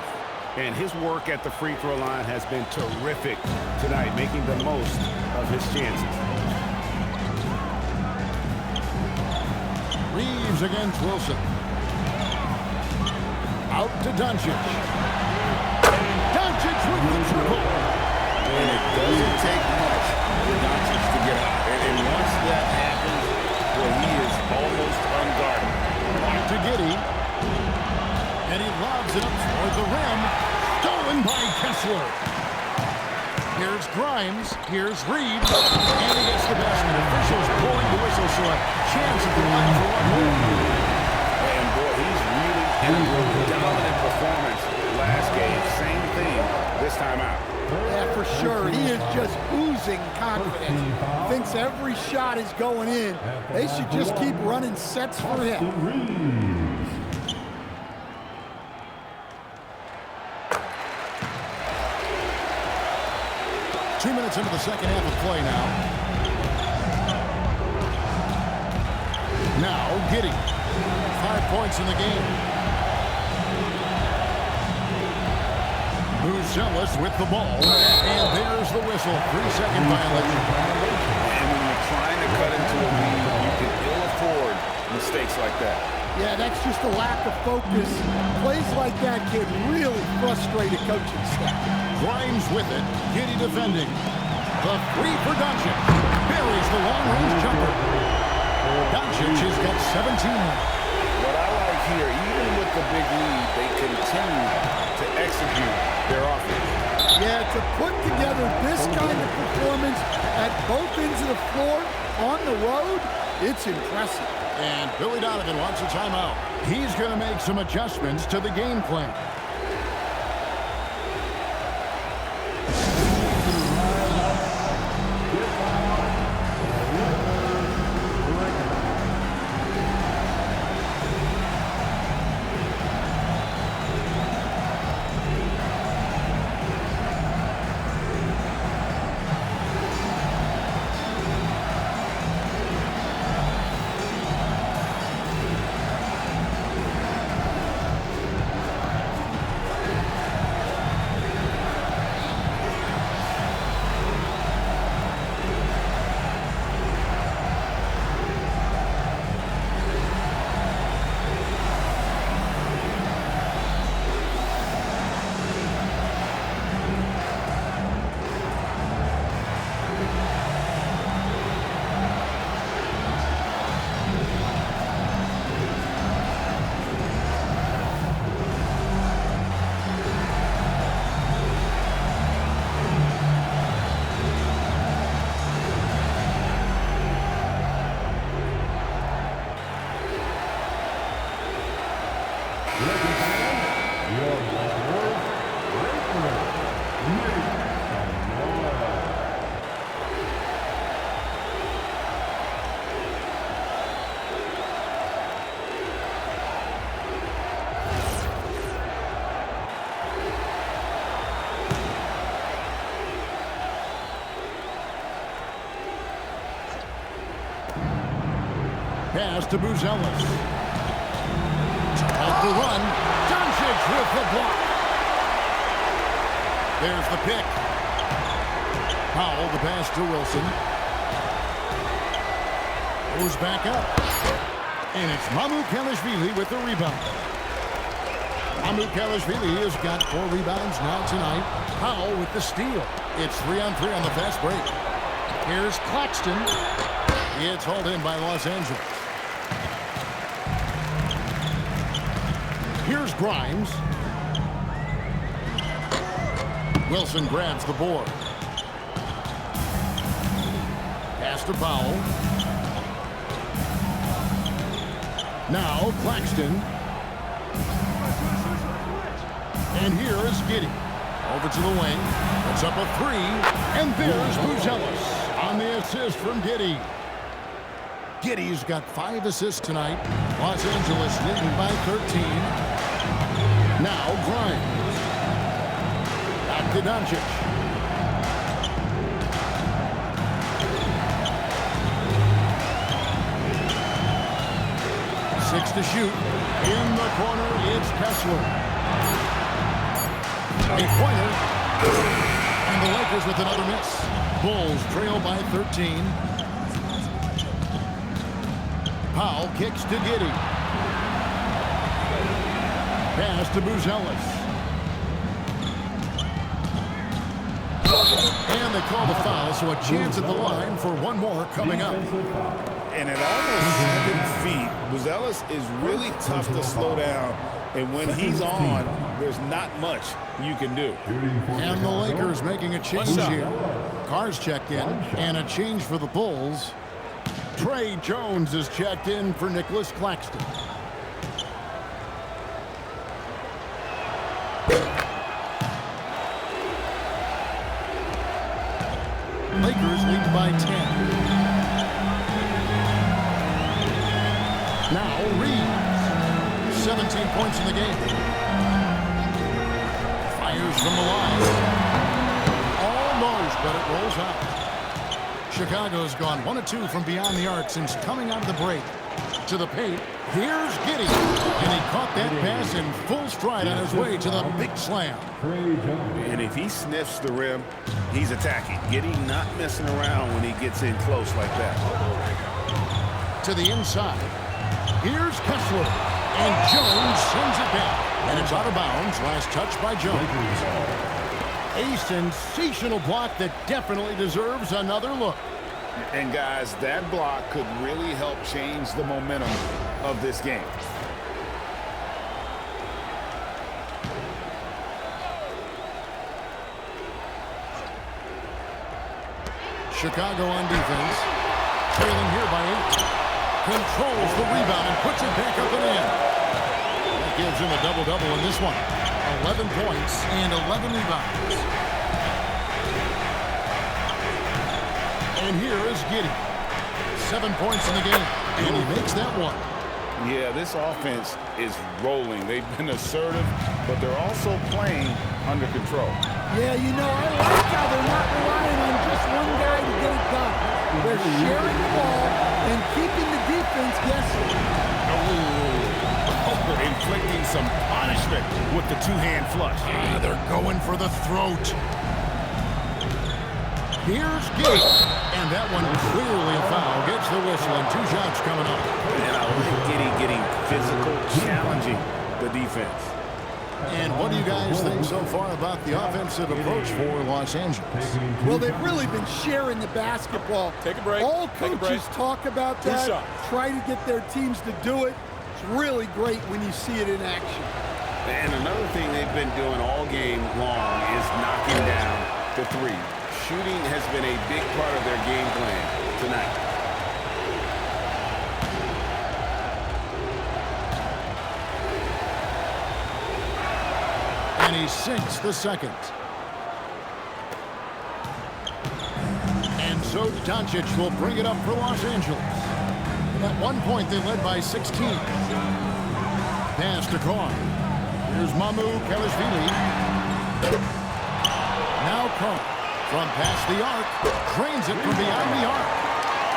And his work at the free throw line has been terrific tonight, making the most of his chances. Reeves against Wilson. Out to Doncic. Doncic with the triple. And it doesn't take much for Doncic to get out. And once that happens, well, he is almost unguarded. Back to Giddey. And he lobs it up toward the rim. Stolen by Kessler. Here's Grimes. Here's Reeves. And he gets the basket. Officials blowing the whistle, so a chance at the line for 1 more. And boy, he's really had a dominant performance last game. Same thing this time out. Yeah, for sure. He is just oozing confidence. Thinks every shot is going in. They should just keep running sets for him. Reeves. 2 minutes into the second half of play now. Now Giddey. 5 points in the game. Buzelis with the ball. And there's the whistle. 3-second violation. And when you're trying to cut into a lead, you can ill afford mistakes like that. Yeah, that's just a lack of focus. Plays like that can really frustrate a coaching staff. Grimes with it. Giddey defending. The 3 for Doncic. Buries the long-range jumper. Doncic has got 17 now. What I like here, even with the big lead, they continue to execute their offense. Yeah, to put together this kind of performance at both ends of the floor on the road, it's impressive. And Billy Donovan wants a timeout. He's going to make some adjustments to the game plan. Pass to Buzelis. To help the run. Doncic with the block. There's the pick. Powell, the pass to Wilson. Goes back up. And it's YANGFUGUI with the rebound. YANGFUGUI has got 4 rebounds now tonight. Powell with the steal. It's 3-on-3 on the fast break. Here's Claxton. It's hauled in by Los Angeles. Here's Grimes. Wilson grabs the board. Pass to Powell. Now Claxton. And here is Giddey. Over to the wing. Puts up a 3. And there's Buzelis on the assist from Giddey. Giddey's got 5 assists tonight. Los Angeles leading by 13. Now Grimes. Back to Doncic. Six to shoot. In the corner, it's Kessler. A pointer. And the Lakers with another miss. Bulls trail by 13. Powell kicks to Giddey. Pass to Buzelis. And they call the foul, so a chance at the line for one more coming up. And at almost 7 feet, Buzelis is really tough to slow down. And when he's on, there's not much you can do. And the Lakers making a change here. Cars checked in, and a change for the Bulls. Trey Jones is checked in for Nicholas Claxton. Lakers lead by 10. Now Reeves. 17 points in the game. Fires from the line. Almost, but it rolls out. Chicago's gone 1 of 2 from beyond the arc since coming out of the break. To the paint, here's Giddey. And he caught that pass in full stride on his way to the big slam. And if he sniffs the rim, he's attacking. Giddey not messing around when he gets in close like that. To the inside. Here's Kessler. And Jones sends it back. And it's out of bounds. Last touch by Jones. A sensational block that definitely deserves another look. And guys, that block could really help change the momentum of this game. Chicago on defense. Trailing here by 8. Controls the rebound and puts it back up and in. That gives him a double-double in this one. 11 points and 11 rebounds. And here is Giddey. 7 points in the game, and he makes that one. Yeah, this offense is rolling. They've been assertive, but they're also playing under control. Yeah, you know, I like how they're not relying on just one guy to get it done. They're sharing the ball and keeping the defense guessing. Inflicting some punishment with the two-hand flush. They're going for the throat. Here's Giddey. And that one clearly a foul. Gets the whistle and 2 shots coming up. And I like Giddey getting physical, challenging the defense. And what do you guys think so far about the offensive approach for Los Angeles? Well, they've really been sharing the basketball. Take a break. All Take a break. coaches talk about 2 that. shots. Try to get their teams to do it. It's really great when you see it in action. And another thing they've been doing all game long is knocking down the 3. Shooting has been a big part of their game plan tonight. And he sinks the second. And so Doncic will bring it up for Los Angeles. At one point, they led by 16. Pass to Carr. Here's YANGFUGUI. Now Carr. From past the arc. Drains it from beyond the arc.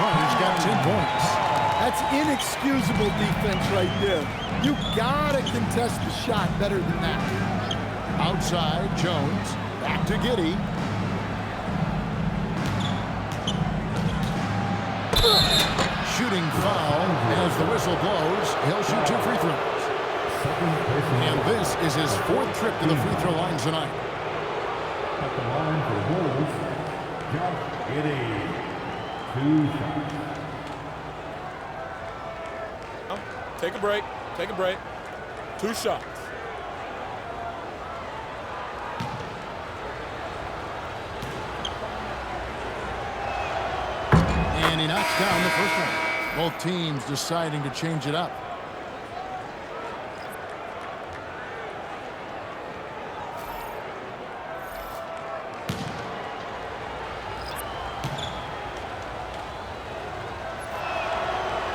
Carr's got 10 points. That's inexcusable defense right there. You gotta contest the shot better than that. Outside, Jones. Back to Giddey. Shooting foul as the whistle blows. He'll shoot 2 free throws. And this is his 4th trip to the free throw line tonight. At the line for Bulls, Josh Giddey. 2 shots. Take a break. Take a break. 2 shots. And he knocks down the first one. Both teams deciding to change it up.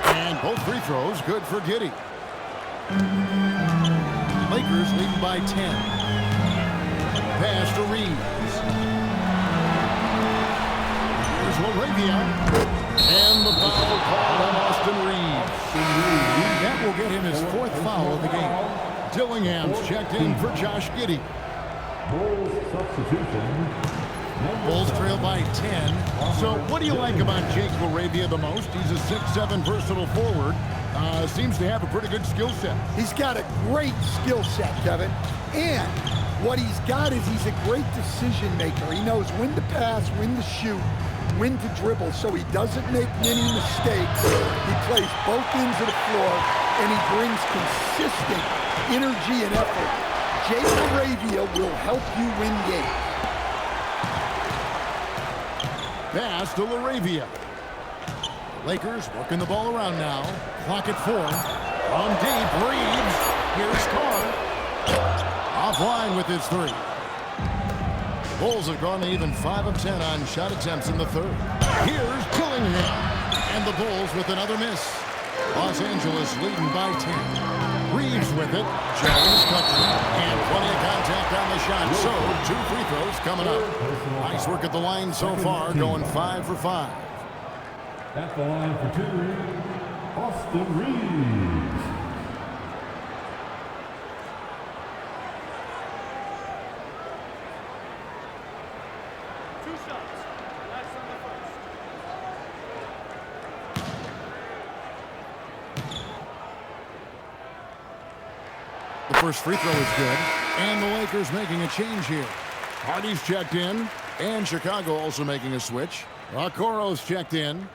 And both free throws good for Giddey. Lakers leading by 10. Pass to Reeves. Here's LaRavia. And the foul called on Austin Reeves. That will get him his 4th foul of the game. Dillingham's checked in for Josh Giddey. Bulls substitution. Bulls trail by 10. So what do you like about Jake LaRavia the most? He's a 6'7" versatile forward. Seems to have a pretty good skill set. He's got a great skill set, Kevin. And what he's got is he's a great decision maker. He knows when to pass, when to shoot, when to dribble, so he doesn't make many mistakes. He plays both ends of the floor, and he brings consistent energy and effort. Jake LaRavia will help you win games. Pass to LaRavia. Lakers working the ball around now. Clock at 4. From deep, Reeves. Here's Carr. Offline with his 3. The Bulls have gone to even 5 of 10 on shot attempts in the 3rd. Here's Dillingham. And the Bulls with another miss. Los Angeles leading by 10. Reeves with it. Jones covering. And plenty of contact on the shot. So 2 free throws coming up. Nice work at the line so far, going 5 for 5. At the line for 2, Austin Reeves. The first free throw is good. And the Lakers making a change here. Hardy's checked in. And Chicago also making a switch. Okoro's checked in.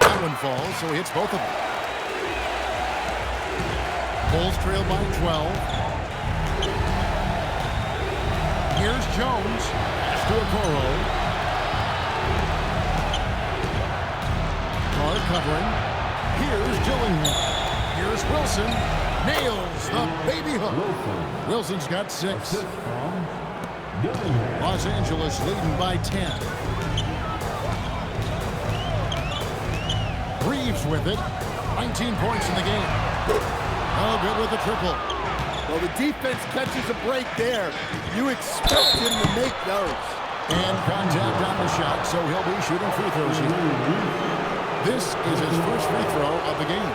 That one falls, so he hits both of them. Bulls trail by 12. Here's Jones. Pass to Okoro. Carr covering. Here's Dillingham. Here's Wilson. Nails the baby hook. Wilson's got 6. Los Angeles leading by 10. Reeves with it. 19 points in the game. Oh, good with the triple. Well, the defense catches a break there. You expect him to make those. And contact on the shot, so he'll be shooting free throws here. This is his first free throw of the game.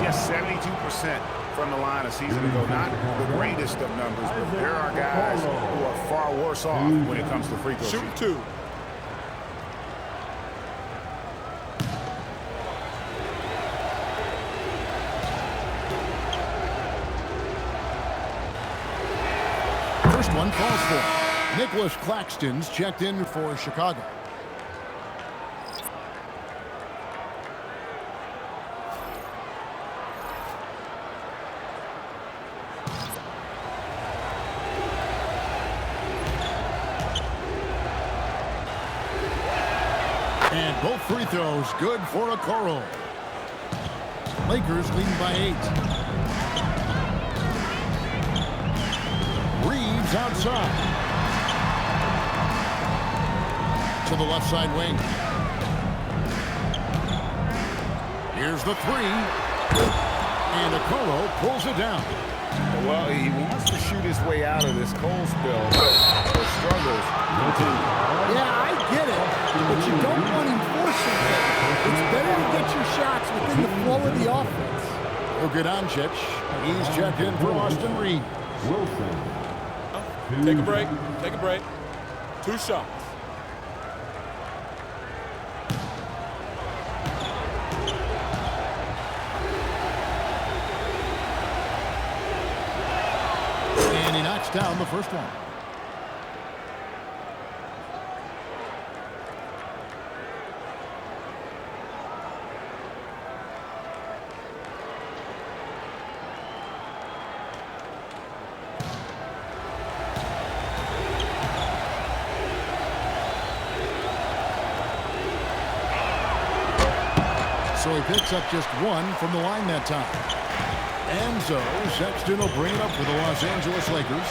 Just 72% from the line a season ago. Not the greatest of numbers, but there are guys who are far worse off when it comes to free throws. Shooting 2. First one falls for Nicholas Claxton's checked in for Chicago. And both free throws good for Okoro. Lakers leading by 8. Reeves outside. To the left side wing. Here's the 3. And Okoro pulls it down. Well, he wants to shoot his way out of this cold spell, but the struggles continue. Yeah, I get it, but you don't want him forcing it. It's better to get your shots within the flow of the offense. Luka Doncic, he's checked in for Austin Reed. Wilson. Take a break. Take a break. 2 shots. And he knocks down the first one. So he picks up just 1 from the line that time. And so Sexton will bring it up for the Los Angeles Lakers.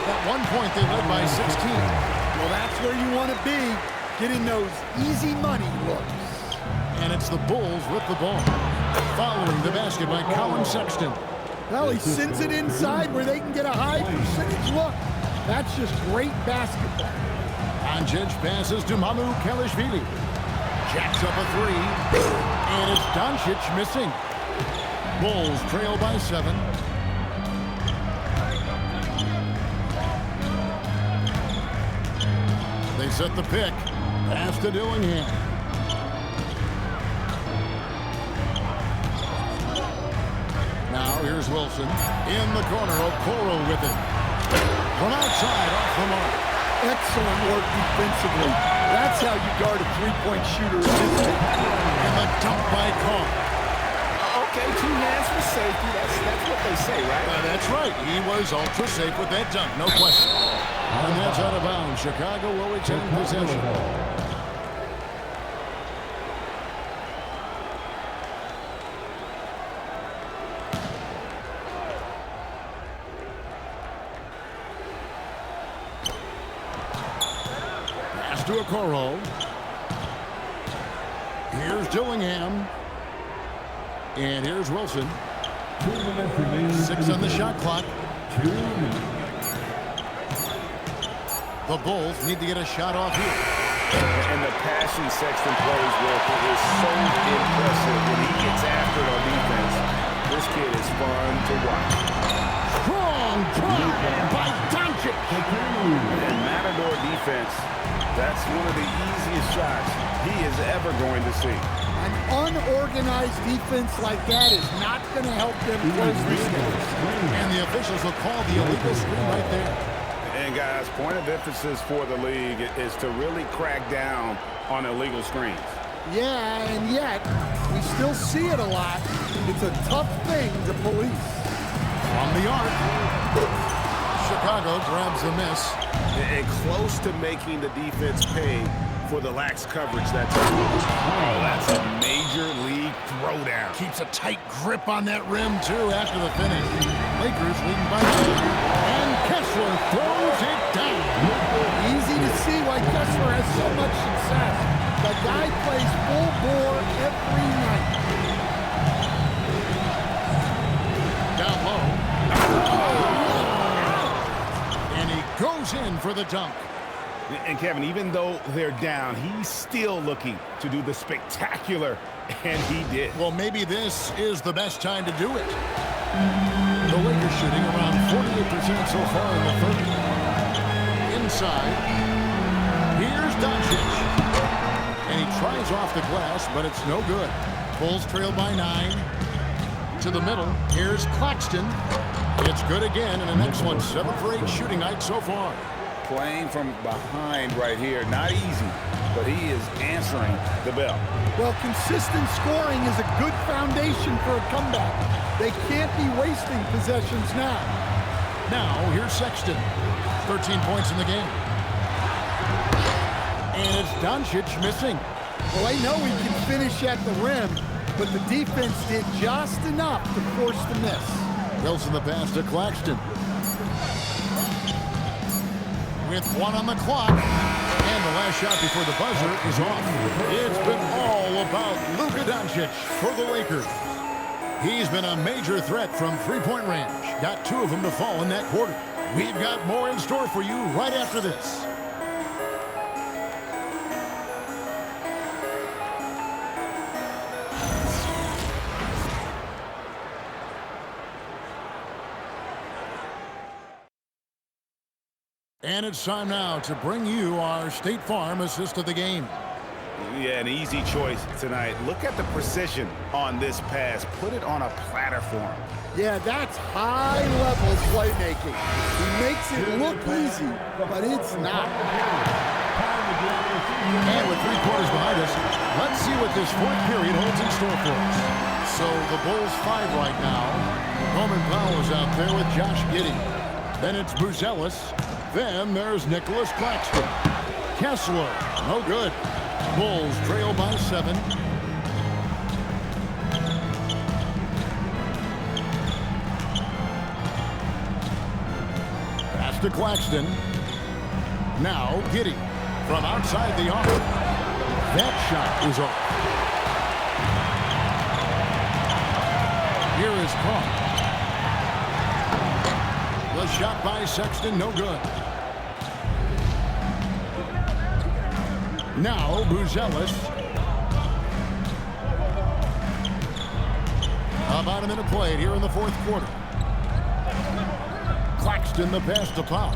At one point, they led by 16. Well, that's where you want to be, getting those easy money looks. And it's the Bulls with the ball. Following the basket by Colin Sexton. Well, he sends it inside where they can get a high percentage look. That's just great basketball. Doncic passes to Mamu Kelishvili. Jacks up a 3. And it's Doncic missing. Bulls trail by 7. They set the pick. Pass to Dillingham. Now here's Wilson. In the corner, Okoro with it. From outside, off the mark. Excellent work defensively. That's how you guard a three-point shooter in this league. And the dunk by Carr. Okay, 2 hands for safety. That's what they say, right? That's right. He was ultra safe with that dunk, no question. And that's out of bounds. Chicago will retain possession. Pass to Okoro. Here's Dillingham. And here's Wilson. 2 minutes remaining. 6 on the shot clock. 2 minutes. The Bulls need to get a shot off here. And the passion Sexton plays with is so impressive. When he gets after it on defense, this kid is fun to watch. Strong drive by Doncic. And Matador defense, that's one of the easiest shots he is ever going to see. An unorganized defense like that is not going to help them close this game. And the officials will call the illegal screen right there. And guys, point of emphasis for the league is to really crack down on illegal screens. Yeah, and yet, we still see it a lot. It's a tough thing to police. From the arc, Chicago grabs the miss. And close to making the defense pay for the lax coverage that time. Oh, that's a major league throwdown. Keeps a tight grip on that rim, too, after the finish. Lakers leading by 9. And Kessler throws it down. Easy to see why Kessler has so much success. The guy plays full bore every night. Down low. And he goes in for the dunk. And Kevin, even though they're down, he's still looking to do the spectacular, and he did. Well, maybe this is the best time to do it. The Lakers shooting around 48% so far in the third. Inside, here's Doncic. And he tries off the glass, but it's no good. Bulls trail by 9. To the middle, here's Claxton. It's good again, and an excellent 7 for 8 shooting night so far. Playing from behind right here, not easy, but he is answering the bell. Well, consistent scoring is a good foundation for a comeback. They can't be wasting possessions now. Now, here's Sexton. 13 points in the game. And it's Doncic missing. Well, they know he can finish at the rim, but the defense did just enough to force the miss. Wilson the pass to Claxton. With 1 on the clock, and the last shot before the buzzer is off. It's been all about Luka Doncic for the Lakers. He's been a major threat from three-point range. Got 2 of them to fall in that quarter. We've got more in store for you right after this. And it's time now to bring you our State Farm assist of the game. Yeah, an easy choice tonight. Look at the precision on this pass. Put it on a platter for him. Yeah, that's high-level playmaking. He makes it look easy, but it's not. And with 3 quarters behind us, let's see what this 4th period holds in store for us. So the Bulls 5 right now. Norman Powell is out there with Josh Giddey. Then it's Buzelis. Then there's Nicholas Claxton. Kessler, no good. Bulls trail by 7. Pass to Claxton. Now Giddey from outside the arc. That shot is off. Here is Carr. The shot by Sexton, no good. Now Buzelis. About a minute played here in the 4th quarter. Claxton the pass to Powell.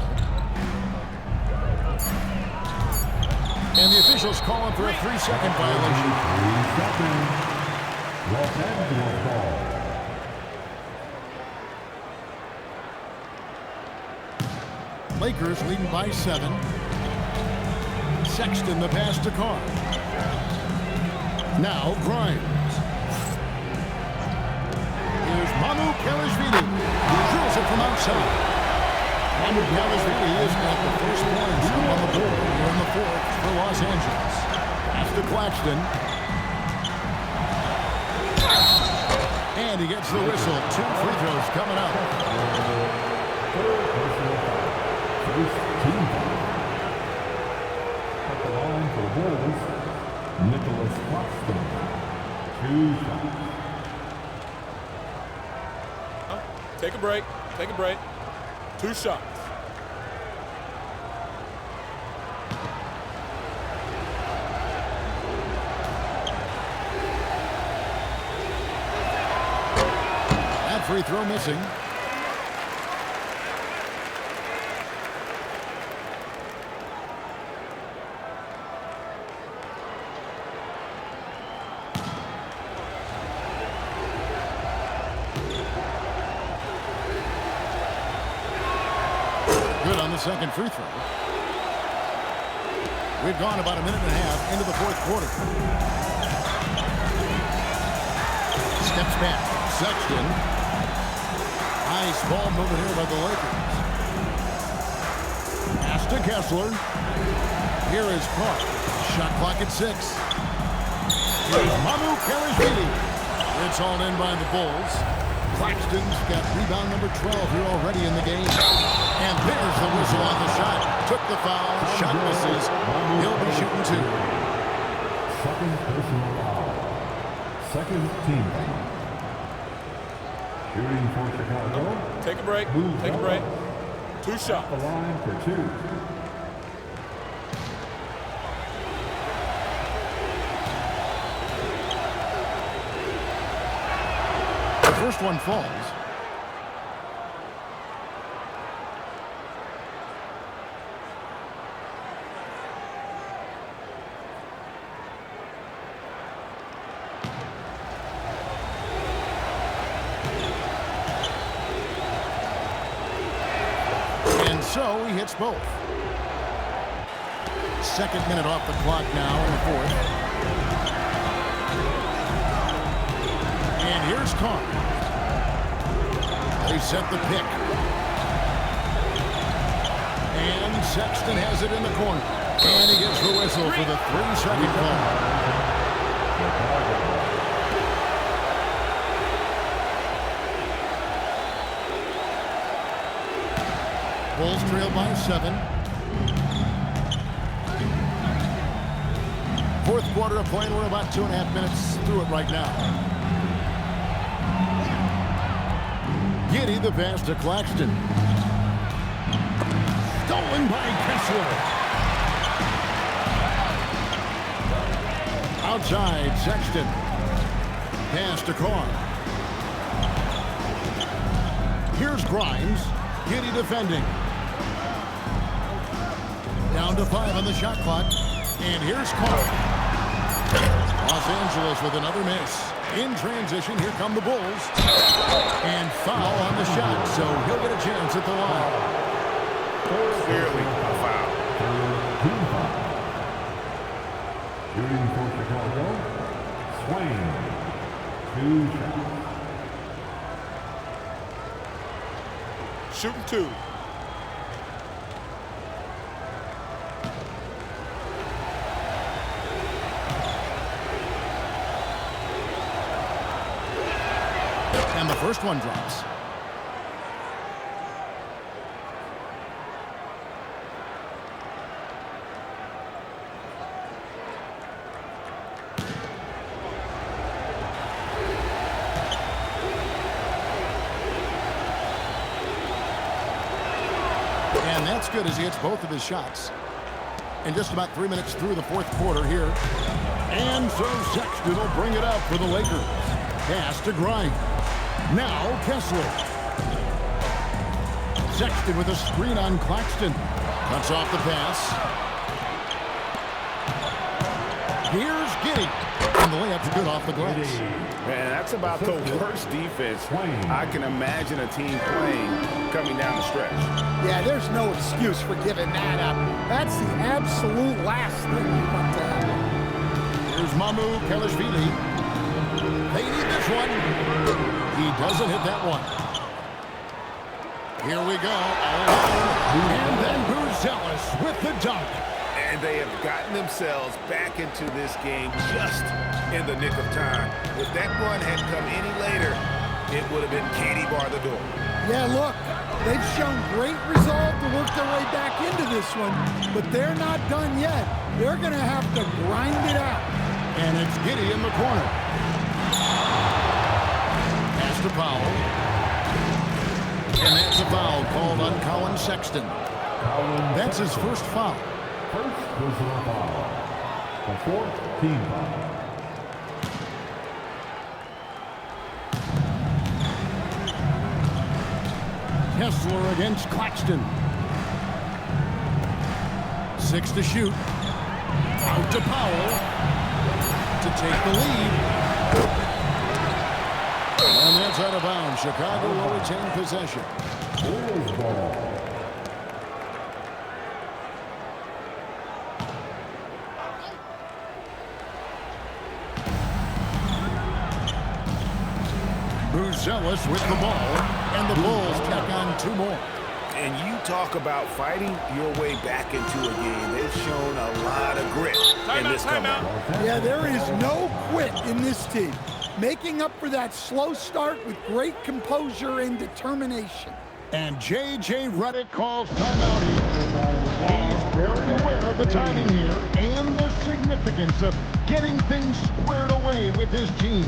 And the officials calling for a 3-second violation. 3 seconds. Los Angeles ball. Lakers leading by 7. Sexton the pass to Carr. Now Grimes. Here's Manu Kelishvili, who drills it from outside. Manu Kelishvili has got the first points on the board here in the 4th for Los Angeles. Pass to Claxton. And he gets the whistle. 2 free throws coming up. At the line for the Bulls, Nicholas Claxton. 2 shots. Take a break. Take a break. 2 shots. That free throw missing. Good on the second free throw. We've gone about a minute and a half into the 4th quarter. Steps back. Sexton. Nice ball movement here by the Lakers. Pass to Kessler. Here is Carr. Shot clock at 6. Here's Manu Kelishvili. It's all in by the Bulls. Claxton's got rebound number 12 here already in the game. And there's the whistle on the shot. Took the foul. Shot misses. He'll be shooting 2. Second personal foul. Second team foul. Shooting for Chicago. Take a break. Take a break. 2 shots. The line for 2. The first one falls. And so he hits both. 2nd minute off the clock now in the 4th. And here's Carr. They set the pick. And Sexton has it in the corner. And he gets the whistle for the 3-second call. Bulls trail by 7. 4th quarter of play. We're about 2.5 minutes through it right now. Giddey the pass to Claxton. Stolen by Kessler. Outside, Sexton. Pass to Carr. Here's Grimes. Giddey defending. Down to 5 on the shot clock. And here's Carr. Los Angeles with another miss. In transition, here come the Bulls. And foul on the shot, so he'll get a chance at the line. Clearly a foul. Shooting for Chicago, Swain. 2 shots. Shooting 2. And the first one drops. And that's good as he hits both of his shots. And just about 3 minutes through the fourth quarter here. And so Sexton will bring it out for the Lakers. Pass to Grimes. Now Kessler. Sexton with a screen on Claxton. Cuts off the pass. Here's Giddey. And the layup's good off the glass. Man, that's about the worst defense I can imagine a team playing coming down the stretch. Yeah, there's no excuse for giving that up. That's the absolute last thing you want to happen. Here's Mamu Kelishvili. They need this one. He doesn't hit that one. Here we go. And then Buzelis with the dunk. And they have gotten themselves back into this game just in the nick of time. If that run had come any later, it would have been Katie bar the door. Yeah, look, they've shown great resolve to work their way back into this one, but they're not done yet. They're going to have to grind it out. And it's Giddey in the corner. Pass to Powell. And that's a foul called on Colin Sexton. That's his first foul. First personal foul. The 4th team foul. Kessler against Claxton. 6 to shoot. Out to Powell to take the lead. And that's out of bounds. Chicago will retain possession. Bulls ball. Buzelis with the ball, and the Bulls tack on 2 more. And you talk about fighting your way back into a game. They've shown a lot of grit in this comeback. Yeah, there is no quit in this team. Making up for that slow start with great composure and determination. And J.J. Redick calls timeout here. He's very aware of the timing here and the significance of getting things squared away with his team.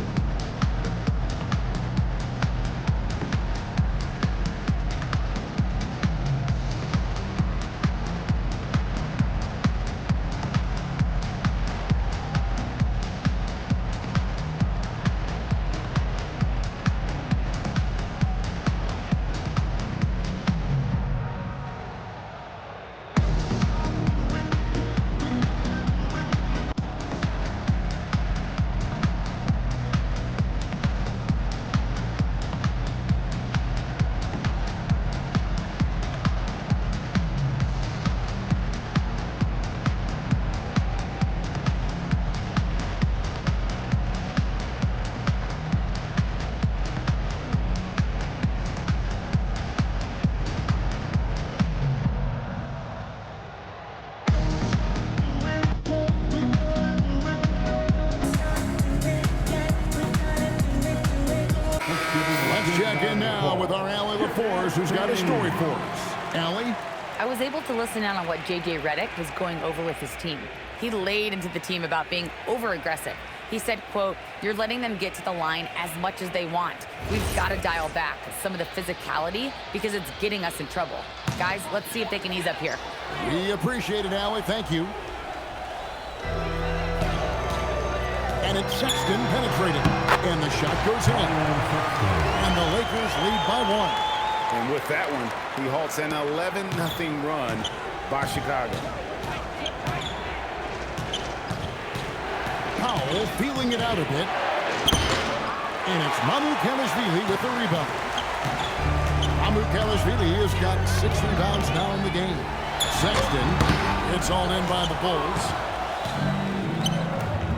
Who's got a story for us? Allie? I was able to listen in on what J.J. Redick was going over with his team. He laid into the team about being over-aggressive. He said, quote, "You're letting them get to the line as much as they want. We've got to dial back some of the physicality because it's getting us in trouble." Guys, let's see if they can ease up here. We appreciate it, Allie. Thank you. And it's Sexton penetrating. And the shot goes in. And the Lakers lead by 1. And with that one, he halts an 11-0 run by Chicago. Powell feeling it out a bit. And it's Kelishvili with the rebound. Kelishvili has got 6 rebounds now in the game. Sexton, it's all in by the Bulls.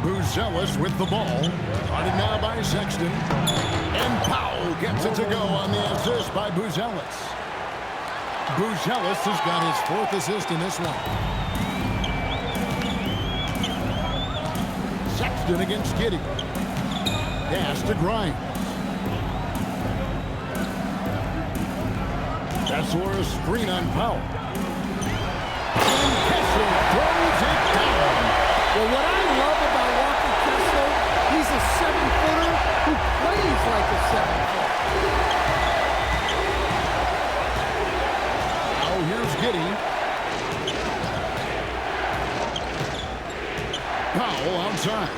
Buzelis with the ball. Guarded now by Sexton. And Powell gets it to go on the assist by Buzelis. Buzelis has got his 4th assist in this one. Sexton against Giddey. Pass to Grimes. Kessler, a screen on Powell. And Kessler throws it down. Well, what I love about Walker Kessler, he's a 7-footer who plays like a 7-footer. Now here's Giddey. Powell outside.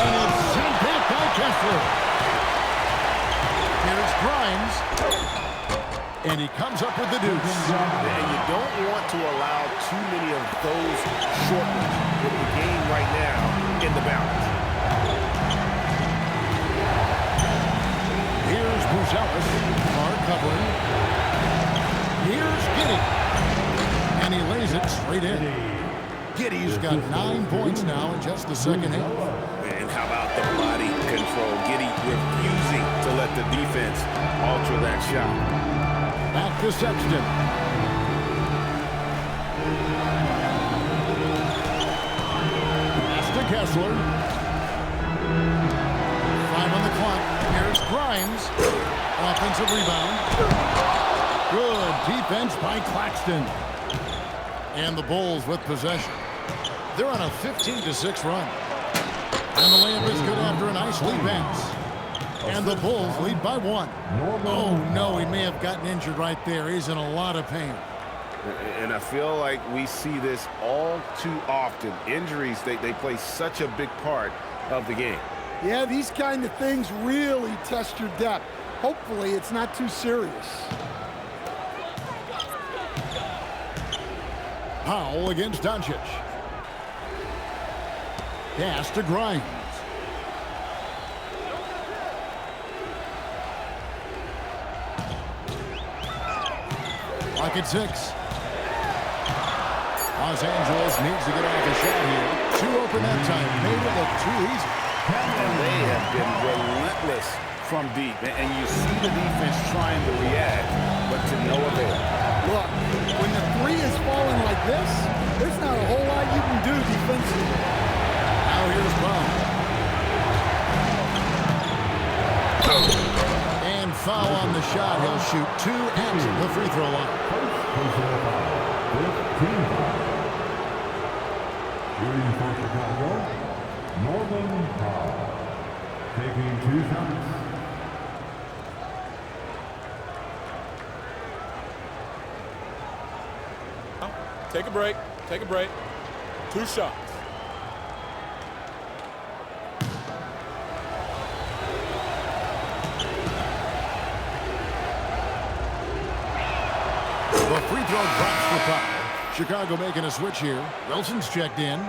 And it's sent back by Kessler. Here's Grimes. And he comes up with the deuce. And you don't want to allow too many of those short ones with the game right now in the balance. Here's Buzelis. Hard covering. Here's Giddey. And he lays it straight in. Giddey's got 9 points now in just the second half. And how about the body control? Giddey refusing to let the defense alter that shot. Back to Sexton. Pass to Kessler. 5 on the clock. Here's Grimes. Offensive rebound. Good defense by Claxton. And the Bulls with possession. They're on a 15-6 run. And the layup is good after a nice lead pass. And the Bulls lead by 1. Oh, no, he may have gotten injured right there. He's in a lot of pain. And I feel like we see this all too often. Injuries, they play such a big part of the game. Yeah, these kind of things really test your depth. Hopefully, it's not too serious. Powell against Doncic. Pass to Grimes. Lock at 6. Los Angeles needs to get off the shot here. 2 open that time. Made it look too easy. And they have been relentless from deep. And you see the defense trying to react, but to no avail. Look, when the 3 is falling like this, there's not a whole lot you can do defensively. Now here's Brown. And foul on the shot. He'll shoot 2 at the free throw line. Shooting for Chicago, Norman Powell. Taking 2 shots. Take a break. Take a break. 2 shots. The free throw drops for Powell. Chicago making a switch here. Wilson's checked in.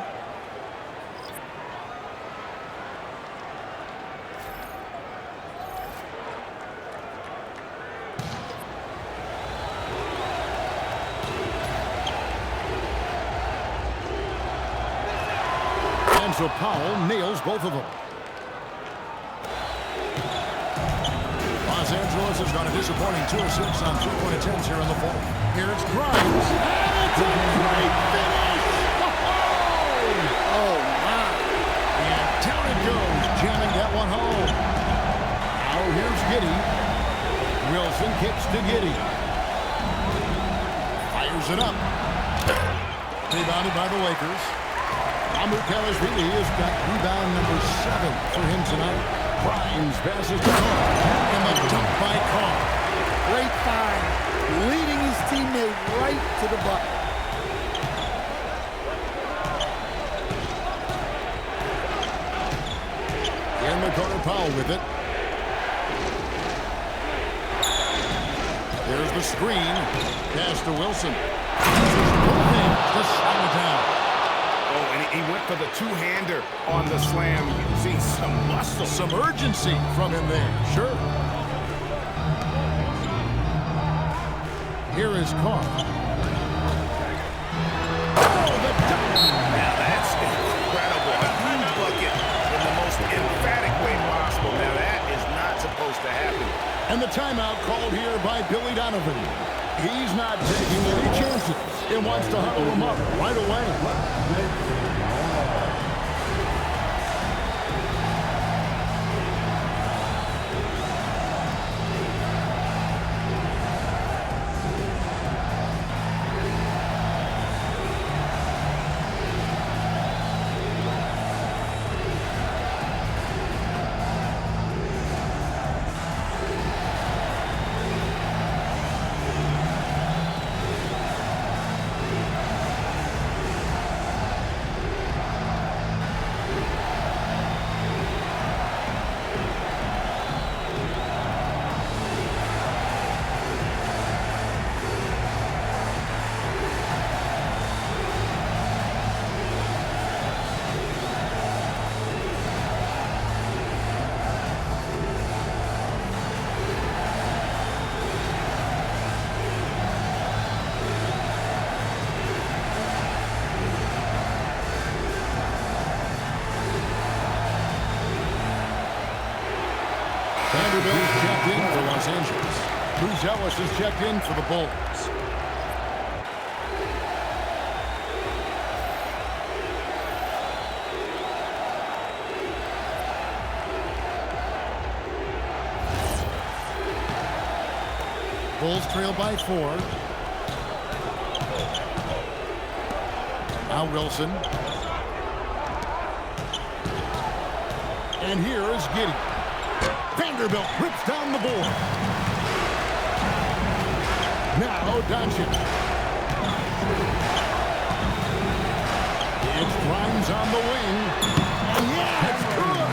And so Powell nails both of them. Los Angeles has got a disappointing 2 of 6 on 3-point attempts here in the fourth. Here it's Grimes. And it's a great finish! Oh, wow. And down it goes, jamming that one home. Now here's Giddey. Wilson kicks to Giddey. Fires it up. Rebounded by the Lakers. Really has got rebound number 7 for him tonight. Grimes passes to Carr, and the dunk by Carr. Great find, leading his teammate right to the bucket. In the corner, Powell with it. There's the screen. Pass to Wilson. To slam it down. He went for the two-hander on the slam, using some muscle. Some urgency from him there. Sure. Here is Carr. Oh, the dunk! Now that's incredible. A huge bucket in the most emphatic way possible. Now that is not supposed to happen. And the timeout called here by Billy Donovan. He's not taking any chances and wants to huddle him up right away. Vanderbilt checked in for Los Angeles. Bruce Ellis is checked in for the Bulls. Bulls trail by 4. Now Wilson. And here is Giddey. Vanderbilt rips down the board. Now Doncic. It's Grimes on the wing. And yeah, it's good.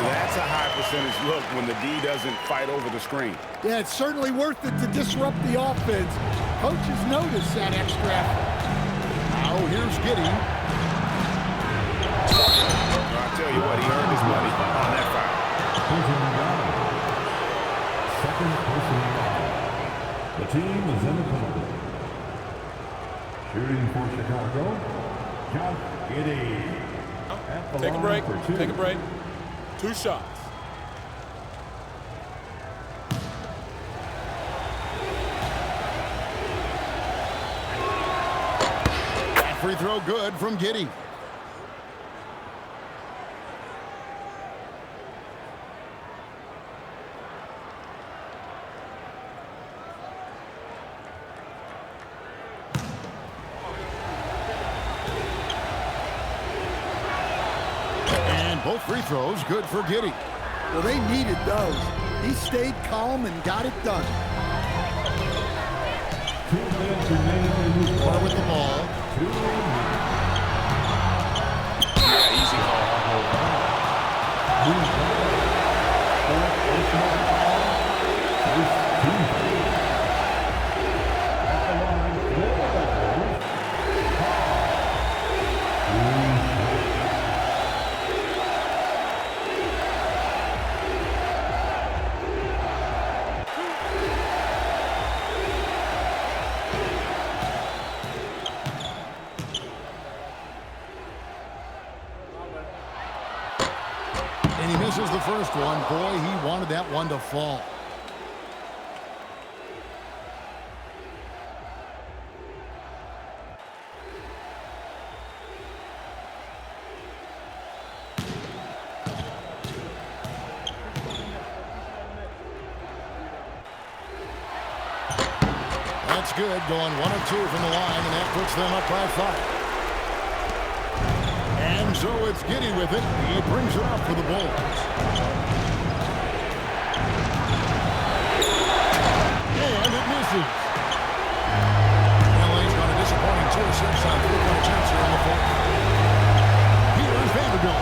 That's a high percentage look when the D doesn't fight over the screen. Yeah, it's certainly worth it to disrupt the offense. Coaches notice that extra effort. Now here's Giddey. I'll tell you what, he earned his money on that foul. Second personal foul. The team is in the penalty. Shooting for Chicago, Josh Giddey. Take a break. Take a break. 2 shots. That free throw good from Giddey. Both free throws good for Giddey. Well, they needed those. He stayed calm and got it done. 2 minutes remaining. Carr with the ball. Yeah, easy And he misses the first one. Boy, he wanted that one to fall. That's good, going 1 of 2 from the line, and that puts them up by 5. And so it's Giddey with it. He brings it up for the Bulls. And it misses. LA's got a disappointing 2-6 on 3-point attempts here in the fourth. Here's Vanderbilt.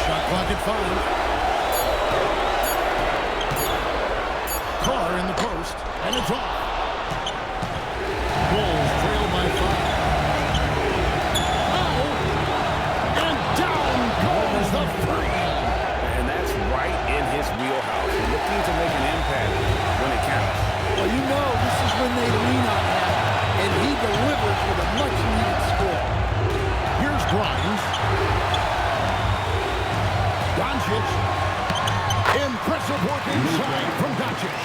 Shot clock at 5. Carr in the post, and it's off. Bulls trail by 5. Oh! And down goes the three. And that's right in his wheelhouse. Looking to make an impact when it counts. Well, you know this is when they lean on him, and he delivers with a much-needed score. Here's Grimes. Doncic. Impressive work inside from Doncic.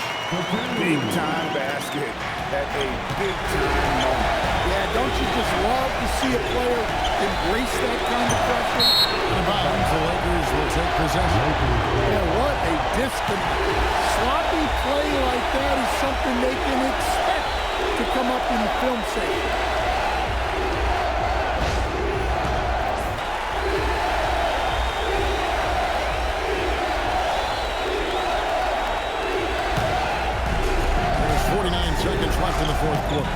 Big-time basket at a big-time moment. Yeah, don't you just love to see a player embrace that kind of pressure? Out of bounds, the Lakers will take possession. Yeah, what a disconnect. Sloppy play like that is something they can expect to come up in the film section. There's 49 seconds left in the fourth quarter.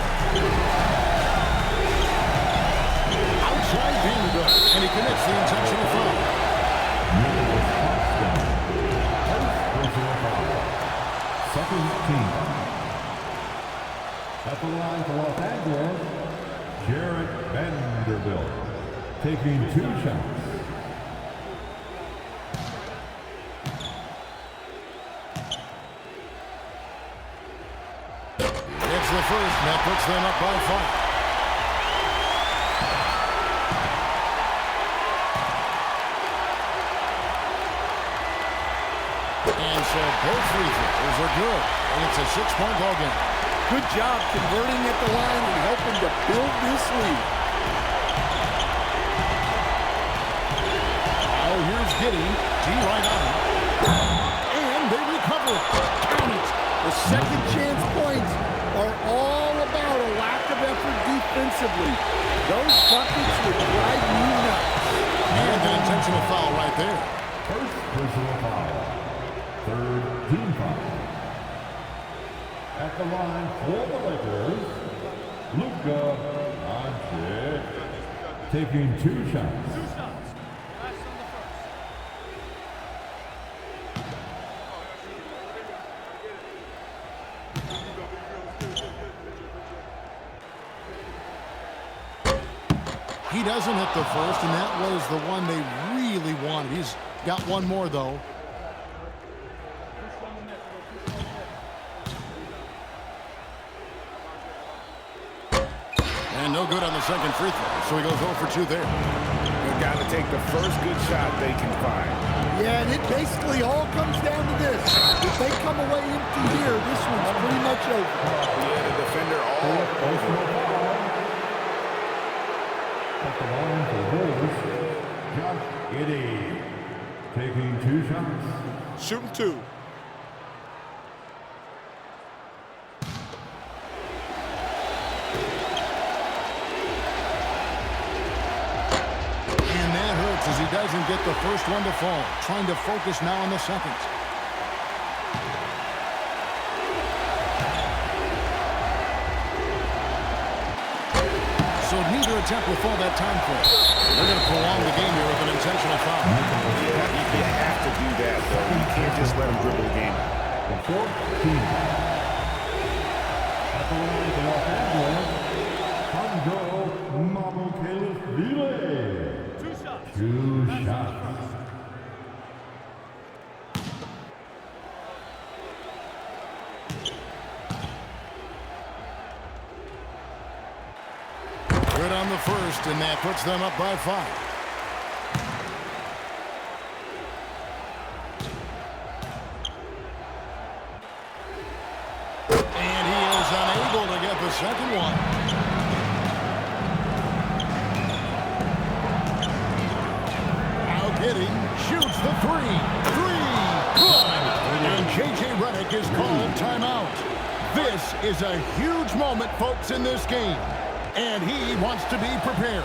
Outside Vanderbilt, and he commits the intentional foul. Second team. At the line for Los Angeles, Jarrett Vanderbilt, taking 2 shots. It's the first, and that puts them up by 5. And so both free throws are good. And it's a 6-point ball game. Good job converting at the line and helping to build this lead. Now here's Giddey. G right on him. And they recover. Count it. The second chance points are all about a lack of effort defensively. Those buckets would drive me nuts. And an intentional foul right there. First personal foul. Third team foul. At the line for the Lakers, Luka Doncic, taking 2 shots. He doesn't hit the first, and that was the one they really wanted. He's got one more, though. And no good on the second free throw, so he goes 0 for 2 there. They've got to take the first good shot they can find. Yeah, and it basically all comes down to this. If they come away empty here, this one's pretty much over. Yeah, the defender all over. At the line for Bulls, Josh Giddey, taking 2 shots. Shooting 2. And that hurts as he doesn't get the first one to fall. Trying to focus now on the second. So neither attempt will fall that time for us. They're going to prolong the game here with an intentional foul. Yeah, you have to do that, though. You can't just let them dribble the game. The fourth team. At the line for Los Angeles, Hondo Mamukelele. 2 shots. 2 shots. Good on the first, and that puts them up by 5. And he is unable to get the second one. Now Giddey shoots the 3. 3. Good. And J.J. Redick is called timeout. This is a huge moment, folks, in this game. And he wants to be prepared.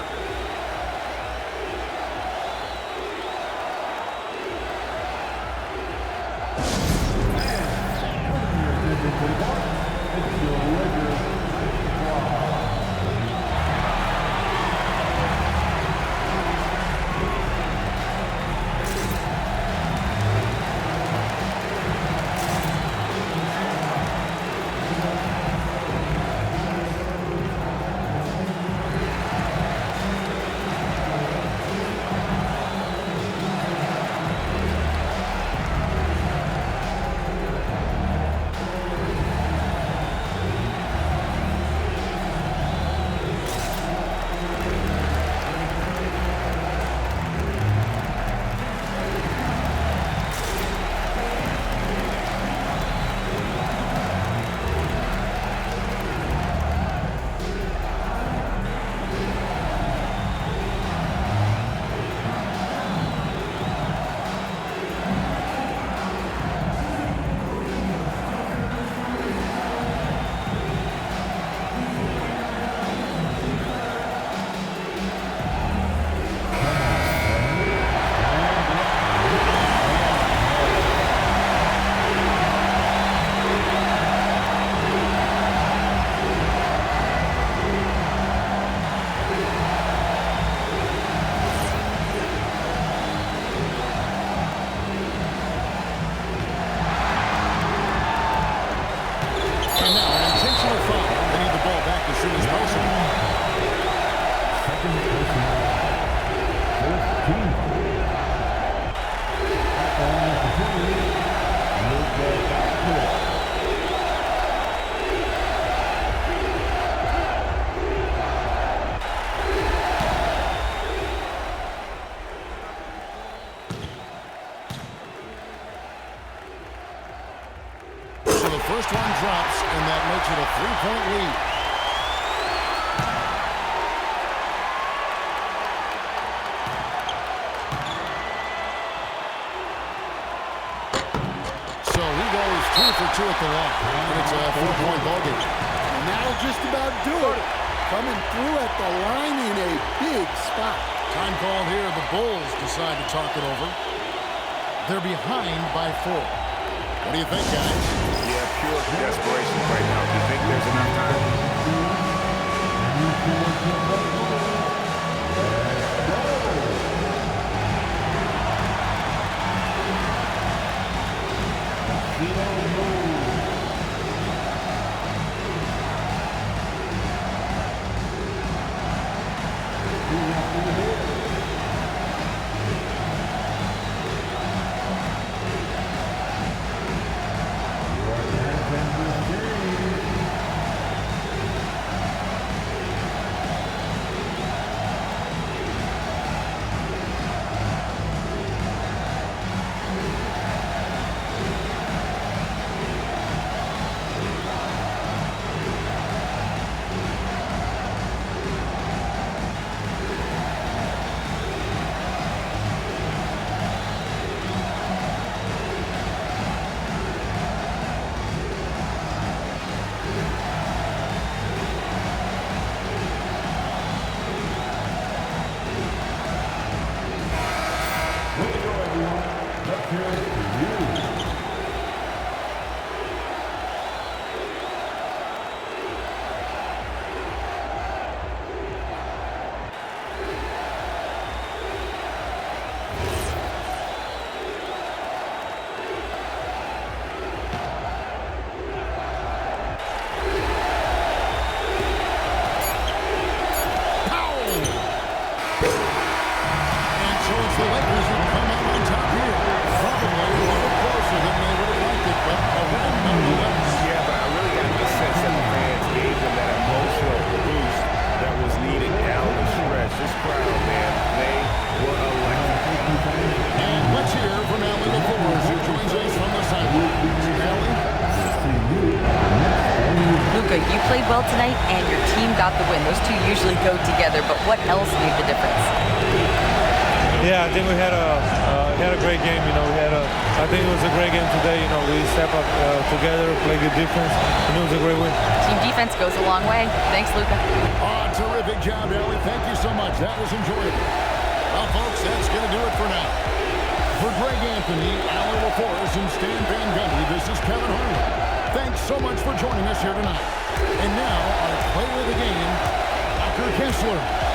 First one drops, and that makes it a 3-point lead. So he goes 2 for 2 at the line, and it's a 4-point ball game. And that'll just about do it. Coming through at the line in a big spot. Time called here. The Bulls decide to talk it over. They're behind by 4. What do you think, guys? Yeah, pure desperation right now. Do you think there's enough time? Luka, you played well tonight, and your team got the win. Those two usually go together, but what else made the difference? Yeah, I think we had a great game. You know, we had a I think it was a great game today. You know, we step up together, play good defense, and it was a great win. Team defense goes a long way. Thanks, Luka. Oh, terrific job, Ellie. Thank you so much. That was enjoyable. Well, folks, that's going to do it for now. For Greg Anthony, Allie LaForest, and Stan Van Gundy, this is Kevin Harlan. Thanks so much for joining us here tonight. And now, our player of the game, Walker Kessler.